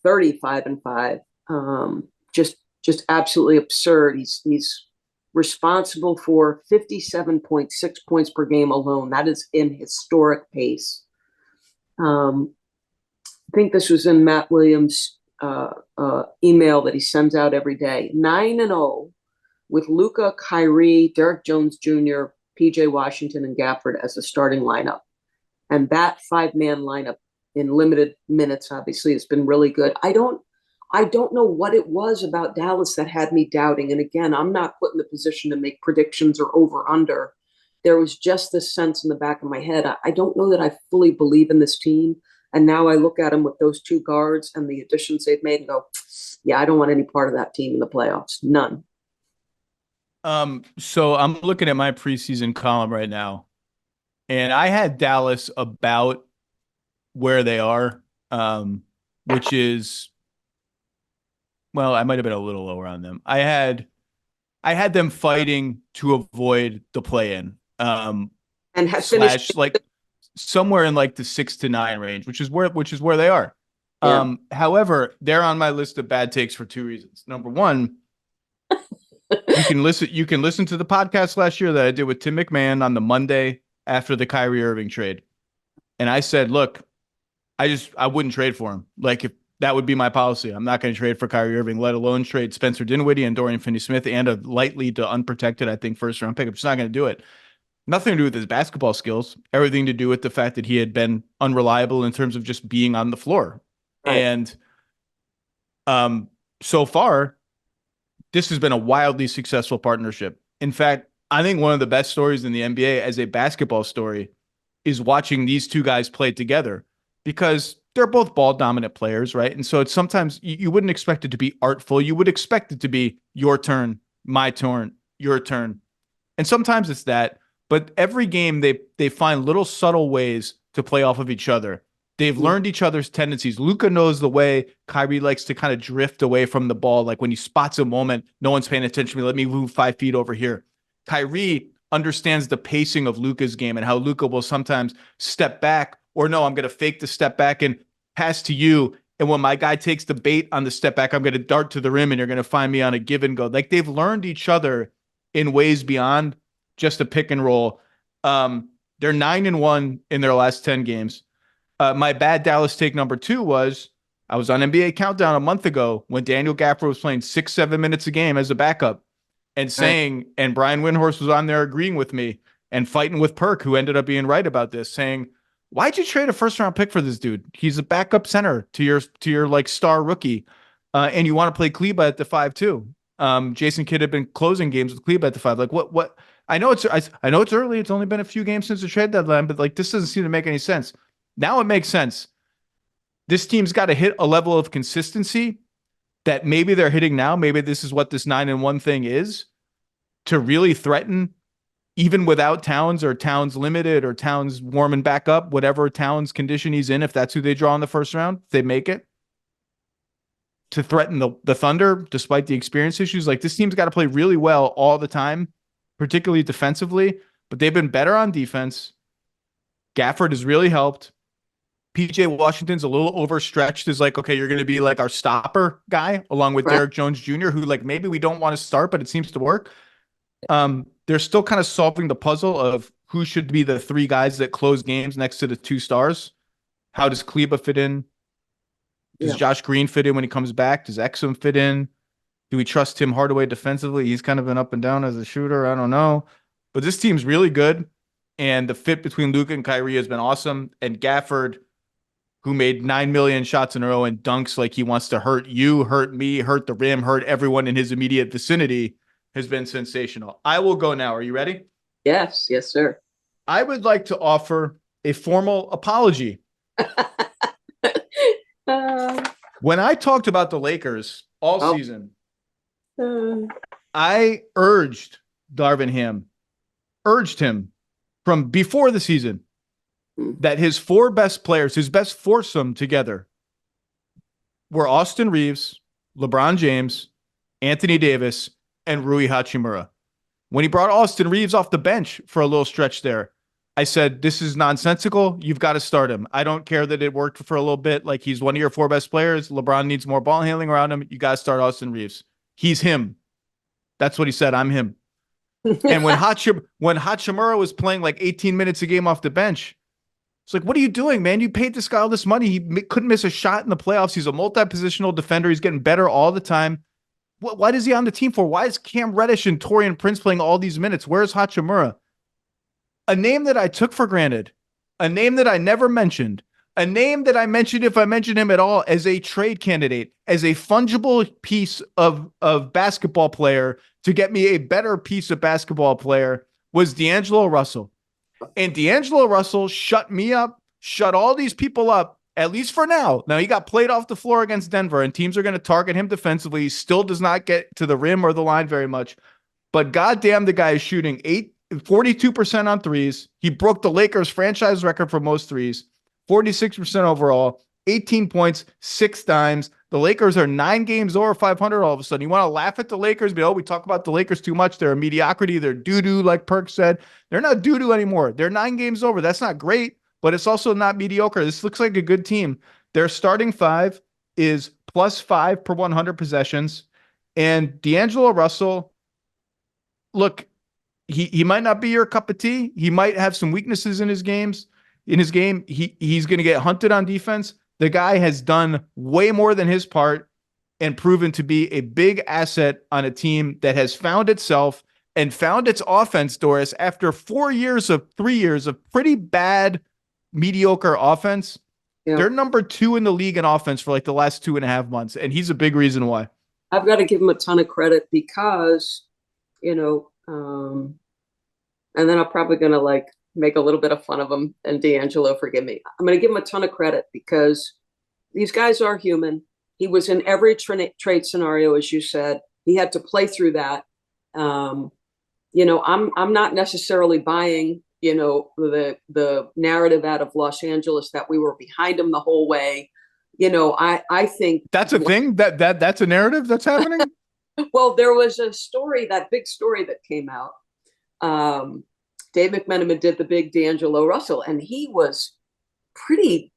35 and 5. Just absolutely absurd. He's responsible for 57.6 points per game alone. That is in historic pace. I think this was in Matt Williams' email that he sends out every day. 9-0 with Luka, Kyrie, Derek Jones Jr., PJ Washington, and Gafford as a starting lineup. And that 5-man lineup in limited minutes, obviously, has been really good. I don't know what it was about Dallas that had me doubting. And again, I'm not put in the position to make predictions or over under. There was just this sense in the back of my head. I don't know that I fully believe in this team. And now I look at them with those two guards and the additions they've made and go, yeah, I don't want any part of that team in the playoffs. None. So I'm looking at my preseason column right now, and I had Dallas about where they are, which is, well, I might have been a little lower on them. I had them fighting to avoid the play-in, And have slash finished like somewhere in like the 6 to 9 range, which is where they are. Yeah. However, they're on my list of bad takes for two reasons. Number one, you can listen to the podcast last year that I did with Tim McMahon on the Monday after the Kyrie Irving trade. And I said, look, I wouldn't trade for him. Like, if that would be my policy. I'm not going to trade for Kyrie Irving, let alone trade Spencer Dinwiddie and Dorian Finney-Smith and a lightly to unprotected, I think, first round pick. I'm just not going to do it. Nothing to do with his basketball skills. Everything to do with the fact that he had been unreliable in terms of just being on the floor. Right. And so far, this has been a wildly successful partnership. In fact, I think one of the best stories in the NBA as a basketball story is watching these two guys play together, because they're both ball dominant players, right? And so it's sometimes you wouldn't expect it to be artful. You would expect it to be your turn, my turn, your turn. And sometimes it's that, but every game they find little subtle ways to play off of each other. They've learned each other's tendencies. Luka knows the way Kyrie likes to kind of drift away from the ball. Like when he spots a moment, no one's paying attention to me. Let me move 5 feet over here. Kyrie understands the pacing of Luka's game and how Luka will sometimes step back, or no, I'm going to fake the step back and pass to you. And when my guy takes the bait on the step back, I'm going to dart to the rim and you're going to find me on a give and go. Like, they've learned each other in ways beyond just a pick and roll. They're 9-1 in their last 10 games. My bad Dallas take number 2 was I was on NBA Countdown a month ago when Daniel Gafford was playing 6-7 minutes a game as a backup and saying, and Brian Windhorst was on there agreeing with me and fighting with Burke, who ended up being right about this, saying, why'd you trade a first round pick for this dude? He's a backup center to your like star rookie. And you want to play Kleba at the 5 too. Jason Kidd had been closing games with Kleba at the 5. Like what? I know it's early. It's only been a few games since the trade deadline, but like, this doesn't seem to make any sense. Now it makes sense. This team's got to hit a level of consistency that maybe they're hitting now. Maybe this is what this 9-1 thing is, to really threaten, even without Towns or Towns limited or Towns warming back up, whatever Towns condition he's in, if that's who they draw in the first round, if they make it, to threaten the Thunder despite the experience issues. Like, this team's got to play really well all the time, particularly defensively, but they've been better on defense. Gafford has really helped. PJ Washington's a little overstretched as like, okay, you're going to be like our stopper guy along with Derek Jones Jr., who like maybe we don't want to start, but it seems to work. They're still kind of solving the puzzle of who should be the 3 guys that close games next to the 2 stars. How does Kleba fit in? Does Josh Green fit in when he comes back? Does Exum fit in? Do we trust Tim Hardaway defensively? He's kind of been up and down as a shooter. I don't know. But this team's really good. And the fit between Luka and Kyrie has been awesome. And Gafford, who made 9 million shots in a row and dunks like he wants to hurt you, hurt me, hurt the rim, hurt everyone in his immediate vicinity, has been sensational. I will go now. Are you ready? Yes, sir. I would like to offer a formal apology. When I talked about the Lakers all season, I urged Darvin Ham, from before the season, that his 4 best players, his best foursome together, were Austin Reeves, LeBron James, Anthony Davis, and Rui Hachimura. When he brought Austin Reeves off the bench for a little stretch there, I said, this is nonsensical. You've got to start him. I don't care that it worked for a little bit. Like, he's one of your 4 best players. LeBron needs more ball handling around him. You got to start Austin Reeves. He's him. That's what he said. I'm him. And when Hachimura was playing like 18 minutes a game off the bench, it's like, what are you doing, man? You paid this guy all this money. He couldn't miss a shot in the playoffs. He's a multi-positional defender. He's getting better all the time. Why is he on the team for? Why is Cam Reddish and Taurean Prince playing all these minutes? Where's Hachimura? A name that I took for granted, a name that I never mentioned, a name that I mentioned, if I mentioned him at all, as a trade candidate, as a fungible piece of basketball player to get me a better piece of basketball player, was D'Angelo Russell. And D'Angelo Russell shut me up, shut all these people up, at least for now. Now, he got played off the floor against Denver, and teams are going to target him defensively. He still does not get to the rim or the line very much. But goddamn, the guy is shooting 42% on threes. He broke the Lakers franchise record for most threes, 46% overall, 18 points, 6 dimes. The Lakers are 9 games over 500 all of a sudden. You want to laugh at the Lakers? But, we talk about the Lakers too much. They're a mediocrity. They're doo-doo, like Perk said. They're not doo-doo anymore. They're 9 games over. That's not great, but it's also not mediocre. This looks like a good team. Their starting 5 is +5 per 100 possessions. And D'Angelo Russell, look, he might not be your cup of tea. He might have some weaknesses in his games. in his game. He's going to get hunted on defense. The guy has done way more than his part and proven to be a big asset on a team that has found itself and found its offense, Doris, after 3 years of pretty bad, mediocre offense. Yeah. They're number 2 in the league in offense for like the last 2.5 months, and he's a big reason why. I've got to give him a ton of credit because, and then I'm probably going to like make a little bit of fun of him, and D'Angelo, forgive me. I'm going to give him a ton of credit because these guys are human. He was in every trade scenario, as you said. He had to play through that. I'm not necessarily buying, the narrative out of Los Angeles that we were behind him the whole way. I think that's a thing that's a narrative that's happening. Well, there was a story, that big story that came out. Dave McMenamin did the big D'Angelo Russell, and he was pretty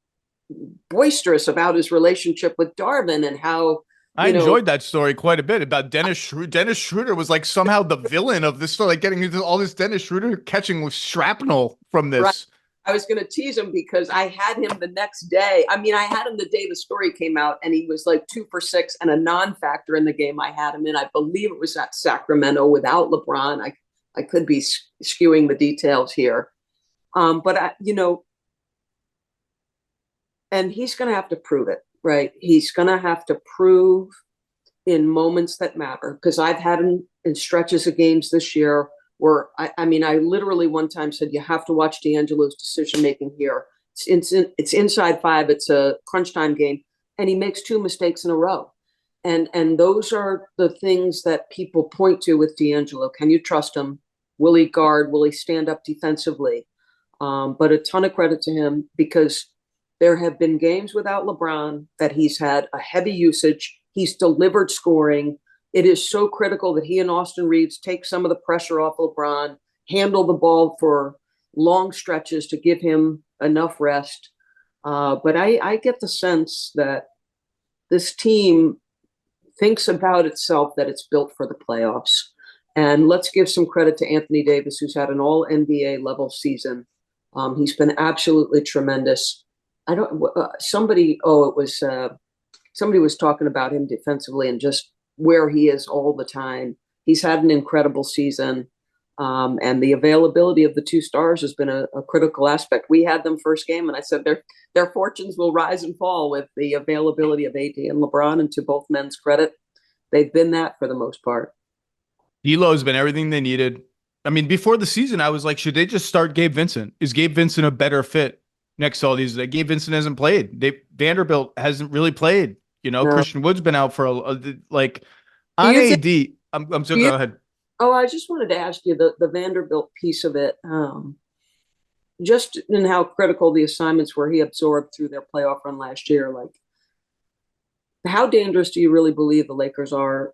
boisterous about his relationship with Darvin and how I enjoyed that story quite a bit about Dennis Schroeder. Dennis Schroeder was like somehow the villain of this story, like getting into all this Dennis Schroeder catching with shrapnel from this. Right. I was going to tease him because I had him the next day. I had him the day the story came out, and he was like 2 for 6 and a non-factor in the game I had him in. I believe it was at Sacramento without LeBron. I could be skewing the details here. But and he's going to have to prove it, right? He's going to have to prove in moments that matter, because I've had him in stretches of games this year where I literally one time said, you have to watch D'Angelo's decision-making here. It's inside 5. It's a crunch time game, and he makes 2 mistakes in a row. And those are the things that people point to with D'Angelo. Can you trust him? Will he guard? Will he stand up defensively? But a ton of credit to him, because there have been games without LeBron that he's had a heavy usage. He's delivered scoring. It is so critical that he and Austin Reeves take some of the pressure off LeBron, handle the ball for long stretches to give him enough rest. But I get the sense that this team thinks about itself, that it's built for the playoffs. And let's give some credit to Anthony Davis, who's had an all NBA level season. He's been absolutely tremendous. Somebody was talking about him defensively and just where he is all the time. He's had an incredible season. And the availability of the 2 stars has been a critical aspect. We had them first game, and I said their fortunes will rise and fall with the availability of AD and LeBron, and to both men's credit, they've been that for the most part. D'Lo's been everything they needed. Before the season, I was like, should they just start Gabe Vincent? Is Gabe Vincent a better fit next to all these? Gabe Vincent hasn't played. Vanderbilt hasn't really played. No. Christian Wood's been out for on AD. I'm sorry, go ahead. Oh, I just wanted to ask you the Vanderbilt piece of it, just in how critical the assignments were he absorbed through their playoff run last year. Like, how dangerous do you really believe the Lakers are,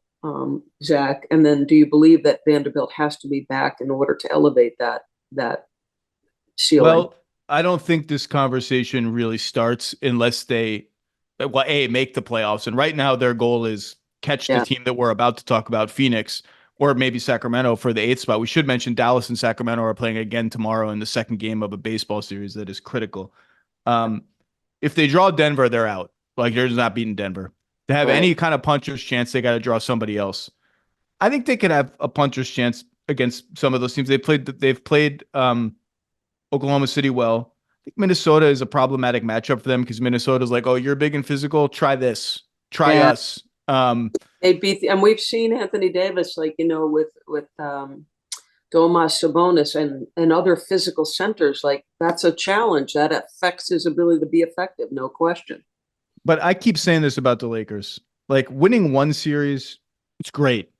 Zach? And then do you believe that Vanderbilt has to be back in order to elevate that ceiling? Well, I don't think this conversation really starts unless they, make the playoffs. And right now their goal is catch the team that we're about to talk about, Phoenix, or maybe Sacramento for the 8th spot. We should mention Dallas and Sacramento are playing again tomorrow in the second game of a baseball series that is critical. If they draw Denver, they're out. Like, they're just not beating Denver. To have any kind of puncher's chance, they got to draw somebody else. I think they could have a puncher's chance against some of those teams. They've played Oklahoma City well. I think Minnesota is a problematic matchup for them because Minnesota's like, oh, you're big and physical. Try this. Try us. They beat, and we've seen Anthony Davis, with Domas Sabonis and other physical centers. Like, that's a challenge that affects his ability to be effective, no question. But I keep saying this about the Lakers. Like, winning 1 series, it's great.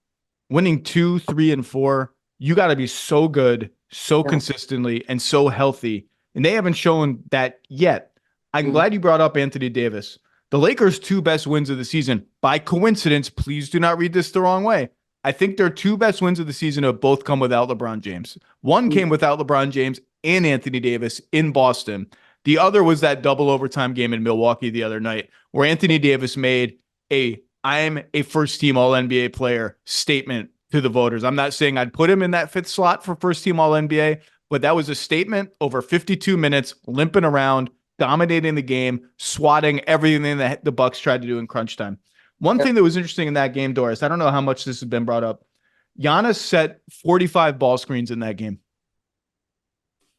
Winning 2, 3, and 4, you got to be so good, so consistently, and so healthy. And they haven't shown that yet. I'm glad you brought up Anthony Davis. The Lakers' 2 best wins of the season, by coincidence, please do not read this the wrong way. I think their 2 best wins of the season have both come without LeBron James. One came without LeBron James and Anthony Davis in Boston. The other was that double overtime game in Milwaukee the other night, where Anthony Davis made I'm a first-team All-NBA player statement to the voters. I'm not saying I'd put him in that 5th slot for first-team All-NBA, but that was a statement over 52 minutes, limping around, dominating the game, swatting everything that the Bucks tried to do in crunch time. One thing that was interesting in that game, Doris, I don't know how much this has been brought up. Giannis set 45 ball screens in that game.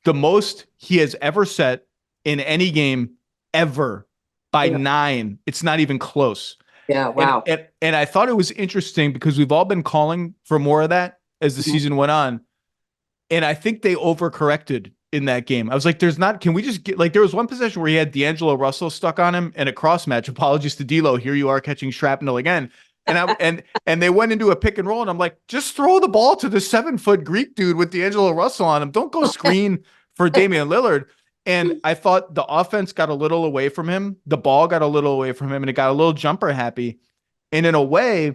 The most he has ever set in any game ever by 9. It's not even close. Yeah, wow. And I thought it was interesting because we've all been calling for more of that as the season went on. And I think they overcorrected in that game. I was like, can we just get, like, there was one possession where he had D'Angelo Russell stuck on him in a cross match. Apologies to D'Lo. Here you are catching shrapnel again. And they went into a pick and roll, and I'm like, just throw the ball to the 7-foot Greek dude with D'Angelo Russell on him. Don't go screen for Damian Lillard. And I thought the offense got a little away from him. The ball got a little away from him, and it got a little jumper happy. And in a way,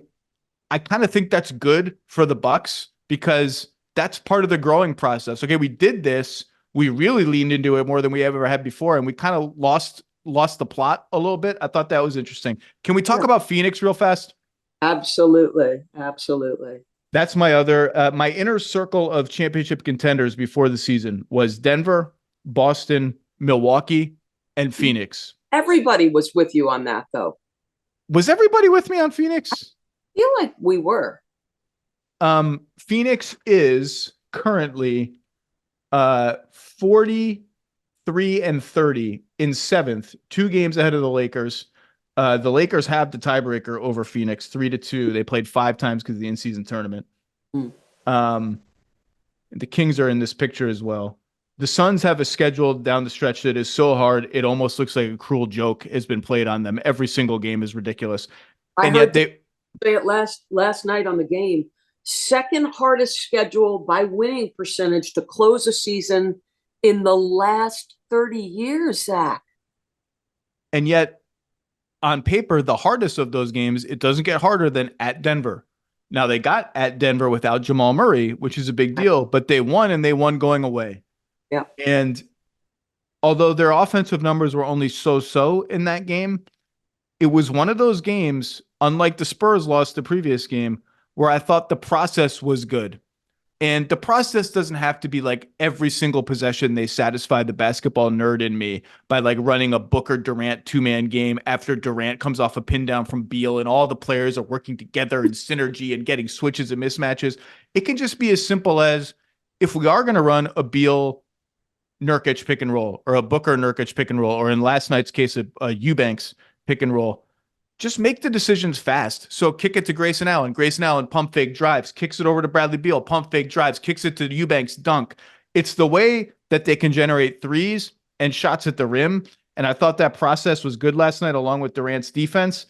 I kind of think that's good for the Bucks because that's part of the growing process. Okay, we did this. We really leaned into it more than we ever had before, and we kind of lost the plot a little bit. I thought that was interesting. Can we talk about Phoenix real fast? Absolutely. That's my other, my inner circle of championship contenders before the season was Denver, Boston, Milwaukee, and Phoenix. Everybody was with you on that, though. Was everybody with me on Phoenix? I feel like we were. Phoenix is currently 43-30 in 7th, 2 games ahead of the Lakers. The Lakers have the tiebreaker over Phoenix 3-2. They played 5 times because of the in-season tournament. The Kings are in this picture as well. The Suns have a schedule down the stretch that is so hard it almost looks like a cruel joke has been played on them. Every single game is ridiculous. And yet they say it last night on the game. Second hardest schedule by winning percentage to close a season in the last 30 years, Zach. And yet, on paper, the hardest of those games, it doesn't get harder than at Denver. Now, they got at Denver without Jamal Murray, which is a big deal, but they won, and they won going away. Yeah. And although their offensive numbers were only so-so in that game, it was one of those games, unlike the Spurs lost the previous game, where I thought the process was good. And the process doesn't have to be like every single possession they satisfy the basketball nerd in me by like running a Booker Durant 2-man game after Durant comes off a pin down from Beal and all the players are working together in synergy and getting switches and mismatches. It can just be as simple as if we are going to run a Beal Nurkic pick and roll or a Booker Nurkic pick and roll, or in last night's case, a Eubanks pick and roll, just make the decisions fast. So kick it to Grayson Allen. Grayson Allen pump fake drives, kicks it over to Bradley Beal, pump fake drives, kicks it to Eubanks, dunk. It's the way that they can generate threes and shots at the rim. And I thought that process was good last night, along with Durant's defense.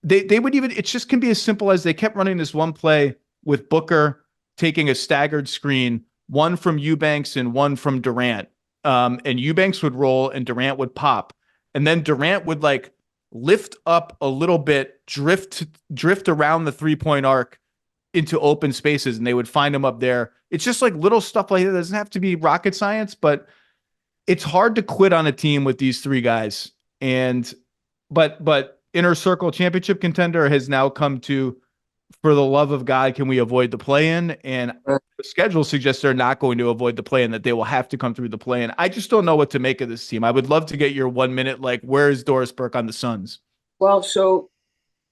They would even, it just can be as simple as they kept running this one play with Booker taking a staggered screen, one from Eubanks and one from Durant. And Eubanks would roll and Durant would pop. And then Durant would like lift up a little bit, drift around the 3-point arc into open spaces, and they would find him up there. It's just like little stuff like that. It doesn't have to be rocket science, but it's hard to quit on a team with these 3 guys. And but inner circle championship contender has now come to, for the love of God, can we avoid the play-in? And the schedule suggests they're not going to avoid the play-in, that they will have to come through the play-in. I just don't know what to make of this team. I would love to get your 1 minute, like, where is Doris Burke on the Suns? Well, so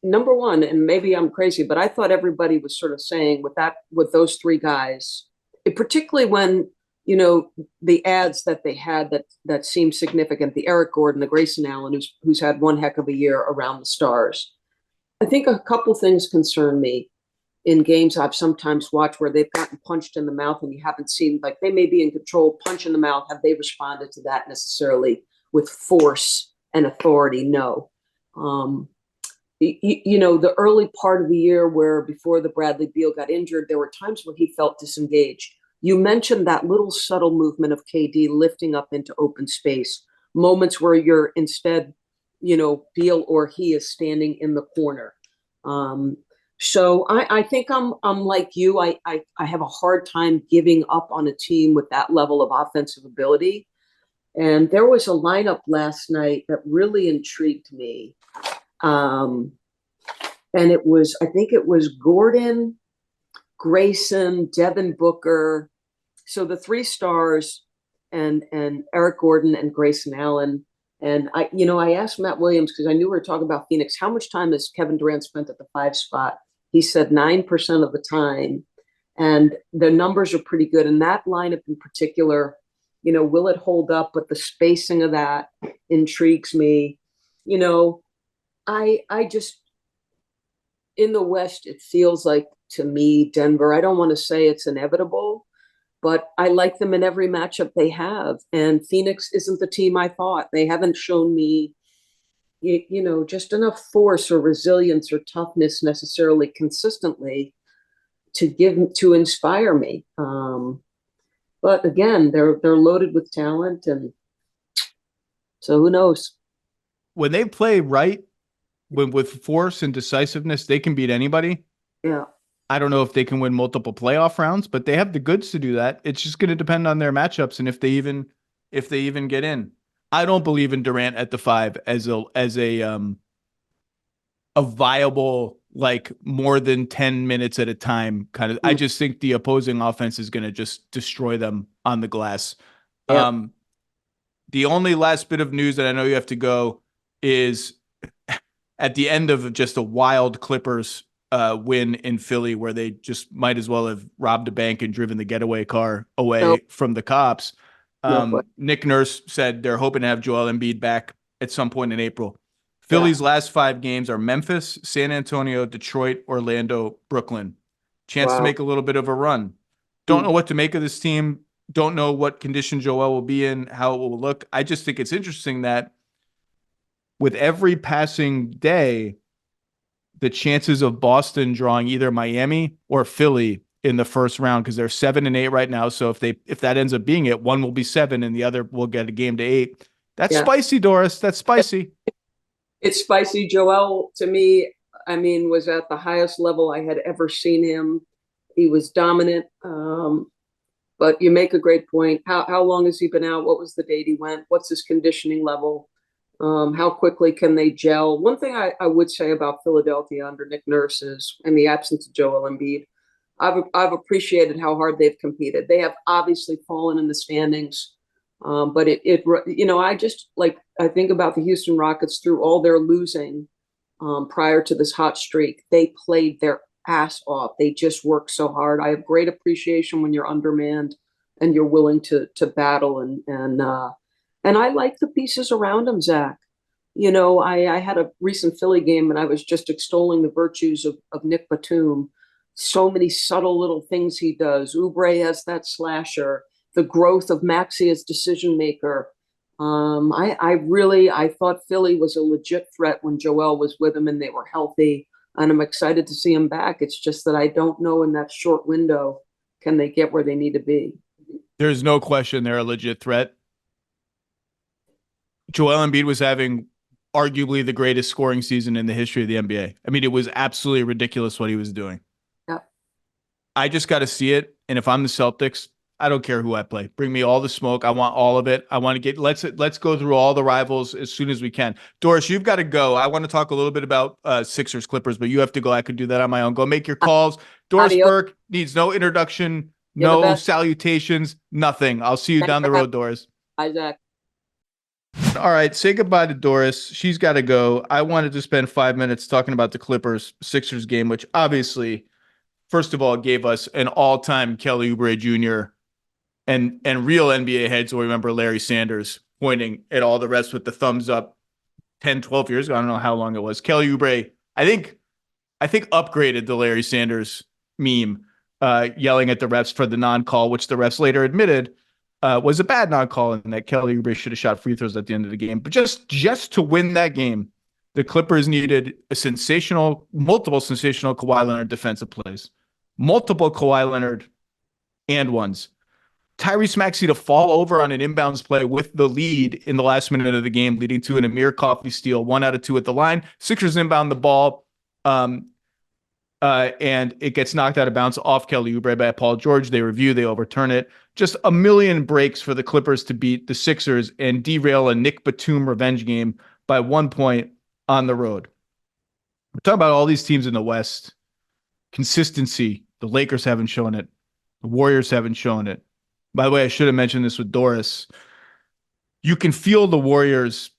number one, and maybe I'm crazy, but I thought everybody was sort of saying with those 3 guys, particularly when, you know, the ads that they had that seemed significant, the Eric Gordon, the Grayson Allen, who's had one heck of a year around the stars. I think a couple things concern me in games I've sometimes watched where they've gotten punched in the mouth and you haven't seen, like, they may be in control, punch in the mouth. Have they responded to that necessarily with force and authority? No. You know, the early part of the year where before the Bradley Beal got injured, there were times where he felt disengaged. You mentioned that little subtle movement of KD lifting up into open space, moments where you're instead, you know, Beal or he is standing in the corner. So I think I'm like you. I have a hard time giving up on a team with that level of offensive ability. And there was a lineup last night that really intrigued me. And I think it was Gordon, Grayson, Devin Booker, so the three stars and Eric Gordon and Grayson Allen. And I asked Matt Williams, because I knew we were talking about Phoenix, how much time has Kevin Durant spent at the 5 spot? He said 9% of the time. And the numbers are pretty good. And that lineup in particular, will it hold up? But the spacing of that intrigues me. I just, in the West, it feels like, to me, Denver, I don't want to say it's inevitable, but I like them in every matchup they have. And Phoenix isn't the team I thought. They haven't shown me, just enough force or resilience or toughness necessarily consistently to inspire me. But again, they're loaded with talent, and so who knows? When they play right, with force and decisiveness, they can beat anybody. Yeah. I don't know if they can win multiple playoff rounds, but they have the goods to do that. It's just going to depend on their matchups and if they even get in. I don't believe in Durant at the 5 as a viable, like, more than 10 minutes at a time kind of. I just think the opposing offense is going to just destroy them on the glass. Yep. The only last bit of news that I know you have to go is at the end of just a wild Clippers win in Philly, where they just might as well have robbed a bank and driven the getaway car away from the cops. Nick Nurse said they're hoping to have Joel Embiid back at some point in April. Philly's last 5 games are Memphis, San Antonio, Detroit, Orlando, Brooklyn. Chance to make a little bit of a run. Don't know what to make of this team. Don't know what condition Joel will be in, how it will look. I just think it's interesting that with every passing day, the chances of Boston drawing either Miami or Philly in the first round, because they're 7-8 right now. So if that ends up being it, one will be 7 and the other will get a game to 8. That's spicy, Doris. That's spicy. It's spicy. Joel, to me, was at the highest level I had ever seen him. He was dominant. But you make a great point. How long has he been out? What was the date he went? What's his conditioning level? How quickly can they gel? One thing I would say about Philadelphia under Nick Nurse is, in the absence of Joel Embiid, I've appreciated how hard they've competed. They have obviously fallen in the standings, but I think about the Houston Rockets through all their losing prior to this hot streak. They played their ass off. They just worked so hard. I have great appreciation when you're undermanned and you're willing to battle and I like the pieces around him, Zach. I had a recent Philly game and I was just extolling the virtues of Nick Batum. So many subtle little things he does. Oubre has that slasher, the growth of Maxey as decision maker. I thought Philly was a legit threat when Joel was with him and they were healthy. And I'm excited to see him back. It's just that I don't know in that short window, can they get where they need to be? There's no question they're a legit threat. Joel Embiid was having arguably the greatest scoring season in the history of the NBA. It was absolutely ridiculous what he was doing. Yeah. I just got to see it. And if I'm the Celtics, I don't care who I play. Bring me all the smoke. I want all of it. I want to get, let's go through all the rivals as soon as we can. Doris, you've got to go. I want to talk a little bit about Sixers Clippers, but you have to go. I could do that on my own. Go make your calls. Doris Adios. Burke needs no introduction, no salutations, nothing. I'll see you down the road, Doris. Bye, Zach. All right, say goodbye to Doris. She's got to go. I wanted to spend 5 minutes talking about the Clippers-Sixers game, which obviously, first of all, gave us an all-time Kelly Oubre Jr. and real NBA heads will remember Larry Sanders pointing at all the refs with the thumbs up 10, 12 years ago. I don't know how long it was. Kelly Oubre, I think upgraded the Larry Sanders meme, yelling at the refs for the non-call, which the refs later admitted was a bad non-call and that Kelly Oubre should have shot free throws at the end of the game. But just to win that game, the Clippers needed multiple sensational Kawhi Leonard defensive plays, multiple Kawhi Leonard and ones. Tyrese Maxey to fall over on an inbounds play with the lead in the last minute of the game, leading to an Amir Coffey steal, 1 out of 2 at the line. Sixers inbound the ball, and it gets knocked out of bounds off Kelly Oubre by Paul George. They review, they overturn it. Just a million breaks for the Clippers to beat the Sixers and derail a Nick Batum revenge game by 1 point on the road. We're talking about all these teams in the West. Consistency. The Lakers haven't shown it. The Warriors haven't shown it. By the way, I should have mentioned this with Doris. You can feel the Warriors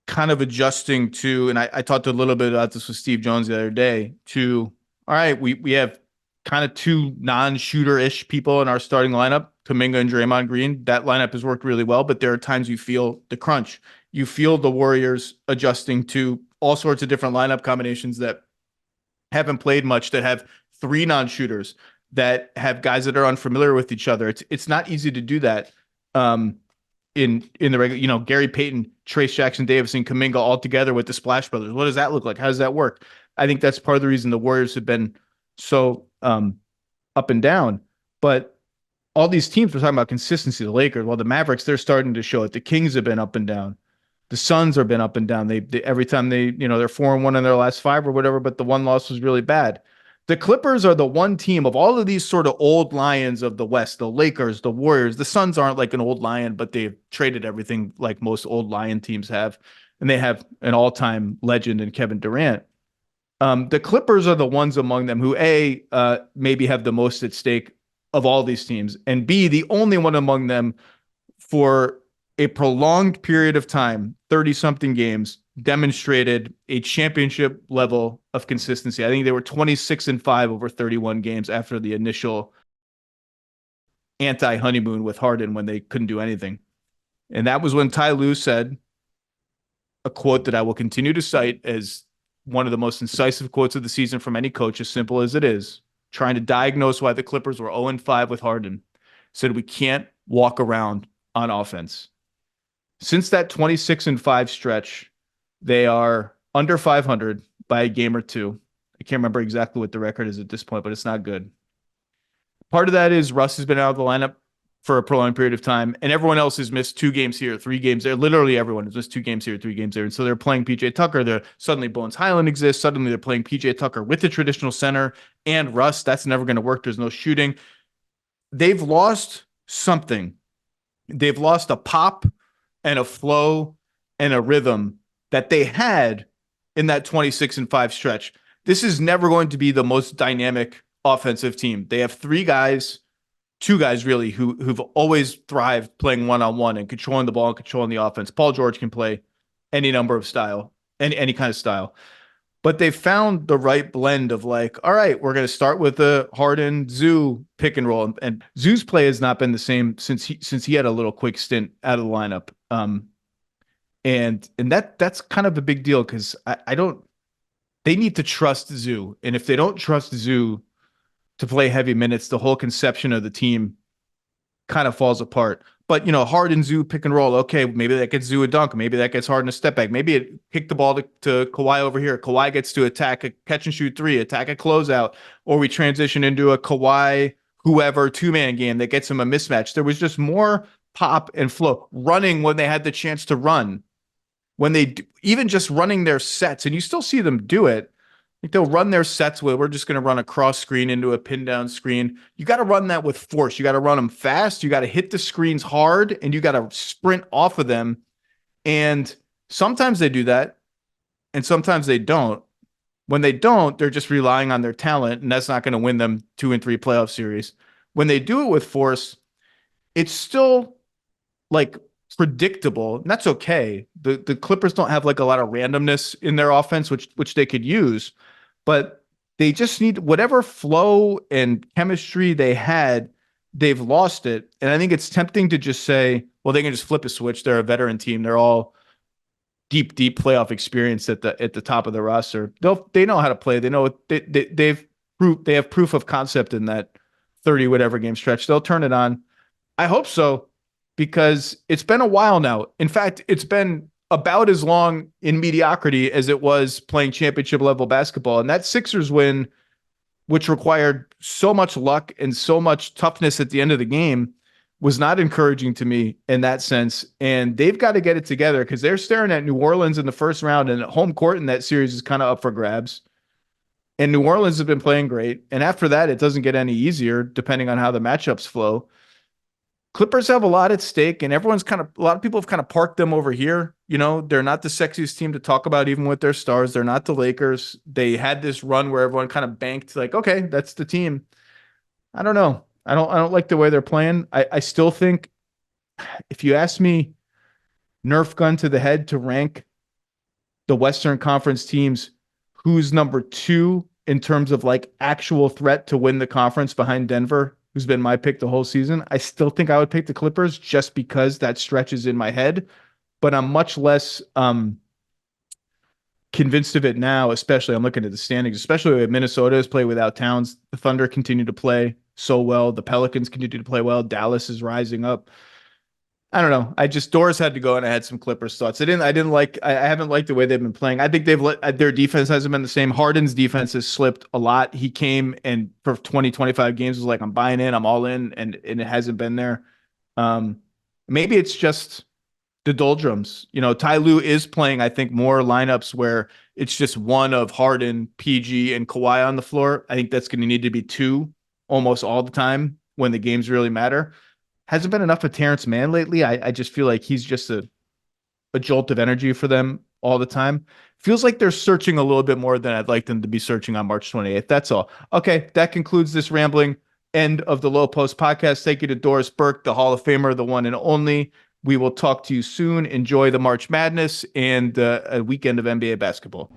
kind of adjusting to, and I talked a little bit about this with Steve Jones the other day, to, all right, we have kind of two non-shooter-ish people in our starting lineup, Kuminga and Draymond Green. That lineup has worked really well, but there are times you feel the crunch. You feel the Warriors adjusting to all sorts of different lineup combinations that haven't played much, that have three non-shooters, that have guys that are unfamiliar with each other. It's not easy to do that. In the regular, Gary Payton, Trace Jackson Davis, and Kuminga all together with the Splash Brothers. What does that look like? How does that work? I think that's part of the reason the Warriors have been so up and down. But all these teams, we're talking about consistency. The Lakers, well, the Mavericks, they're starting to show it. The Kings have been up and down. The Suns have been up and down. They every time they're 4-1 in their last five or whatever, but the one loss was really bad. The Clippers are the one team of all of these sort of old lions of the West, the Lakers, the Warriors. The Suns aren't like an old lion, but they've traded everything like most old lion teams have. And they have an all-time legend in Kevin Durant. The Clippers are the ones among them who, A, maybe have the most at stake of all these teams, and B, the only one among them for a prolonged period of time, 30-something games, demonstrated a championship level of consistency. I think they were 26-5 over 31 games after the initial anti-honeymoon with Harden when they couldn't do anything. And that was when Ty Lue said a quote that I will continue to cite as one of the most incisive quotes of the season from any coach, as simple as it is, trying to diagnose why the Clippers were 0-5 with Harden. Said, we can't walk around on offense. Since that 26-5 stretch, they are under 500 by a game or two. I can't remember exactly what the record is at this point, but it's not good. Part of that is Russ has been out of the lineup for a prolonged period of time, and everyone else has missed 2 games here, 3 games there. Literally everyone has missed 2 games here, 3 games there. And so they're playing PJ Tucker. They're suddenly Bones Highland exists. Suddenly they're playing PJ Tucker with the traditional center and Russ. That's never going to work. There's no shooting. They've lost something. They've lost a pop and a flow and a rhythm that they had in that 26-5 stretch. This is never going to be the most dynamic offensive team. They have 3 guys, 2 guys really, who've always thrived playing one-on-one and controlling the ball and controlling the offense. Paul George can play any number of style, any kind of style. But they found the right blend of like, all right, we're going to start with the Harden Zoo pick and roll. And Zoo's play has not been the same since he had a little quick stint out of the lineup. And that's kind of a big deal because they need to trust Zoo. And if they don't trust Zoo to play heavy minutes, the whole conception of the team kind of falls apart. But, Harden, Zoo, pick and roll. Okay, maybe that gets Zoo a dunk. Maybe that gets Harden a step back. Maybe it kick the ball to Kawhi over here. Kawhi gets to attack a catch and shoot 3, attack a closeout, or we transition into a Kawhi, whoever, 2-man game that gets him a mismatch. There was just more pop and flow, running when they had the chance to run. When they even just running their sets, and you still see them do it. Like they'll run their sets where we're just going to run a cross screen into a pin down screen. You got to run that with force. You got to run them fast. You got to hit the screens hard, and you got to sprint off of them. And sometimes they do that, and sometimes they don't. When they don't, they're just relying on their talent, and that's not going to win them 2 and 3 playoff series. When they do it with force, it's still like predictable, and that's okay. The Clippers don't have like a lot of randomness in their offense, which they could use, but they just need whatever flow and chemistry they had. They've lost it, and I think it's tempting to just say, well, they can just flip a switch. They're a veteran team. They're all deep playoff experience at the top of the roster. They know how to play. They know they have proof of concept in that 30 whatever game stretch. They'll turn it on. I hope so, because it's been a while now. In fact, it's been about as long in mediocrity as it was playing championship level basketball. And that Sixers win, which required so much luck and so much toughness at the end of the game, was not encouraging to me in that sense. And they've got to get it together because they're staring at New Orleans in the first round, and home court in that series is kind of up for grabs. And New Orleans has been playing great. And after that, it doesn't get any easier depending on how the matchups flow. Clippers have a lot at stake, and a lot of people have kind of parked them over here. They're not the sexiest team to talk about, even with their stars. They're not the Lakers. They had this run where everyone kind of banked like, okay, that's the team. I don't know. I don't like the way they're playing. I still think if you ask me, Nerf gun to the head to rank the Western Conference teams, who's number 2 in terms of like actual threat to win the conference behind Denver, who's been my pick the whole season, I still think I would pick the Clippers just because that stretches in my head. But I'm much less convinced of it now, especially I'm looking at the standings, especially if Minnesota has played without Towns. The Thunder continue to play so well. The Pelicans continue to play well. Dallas is rising up. I don't know. Doris had to go, and I had some Clippers thoughts. I haven't liked the way they've been playing. I think their defense hasn't been the same. Harden's defense has slipped a lot. He came and for 20, 25 games was like, I'm buying in, I'm all in, and it hasn't been there. Maybe it's just the doldrums. Ty Lue is playing, I think, more lineups where it's just one of Harden, PG, and Kawhi on the floor. I think that's going to need to be 2 almost all the time when the games really matter. Hasn't been enough of Terrence Mann lately. I just feel like he's just a jolt of energy for them all the time. Feels like they're searching a little bit more than I'd like them to be searching on March 28th. That's all. Okay, that concludes this rambling end of the Lowe Post podcast. Thank you to Doris Burke, the Hall of Famer, the one and only. We will talk to you soon. Enjoy the March Madness and a weekend of NBA basketball.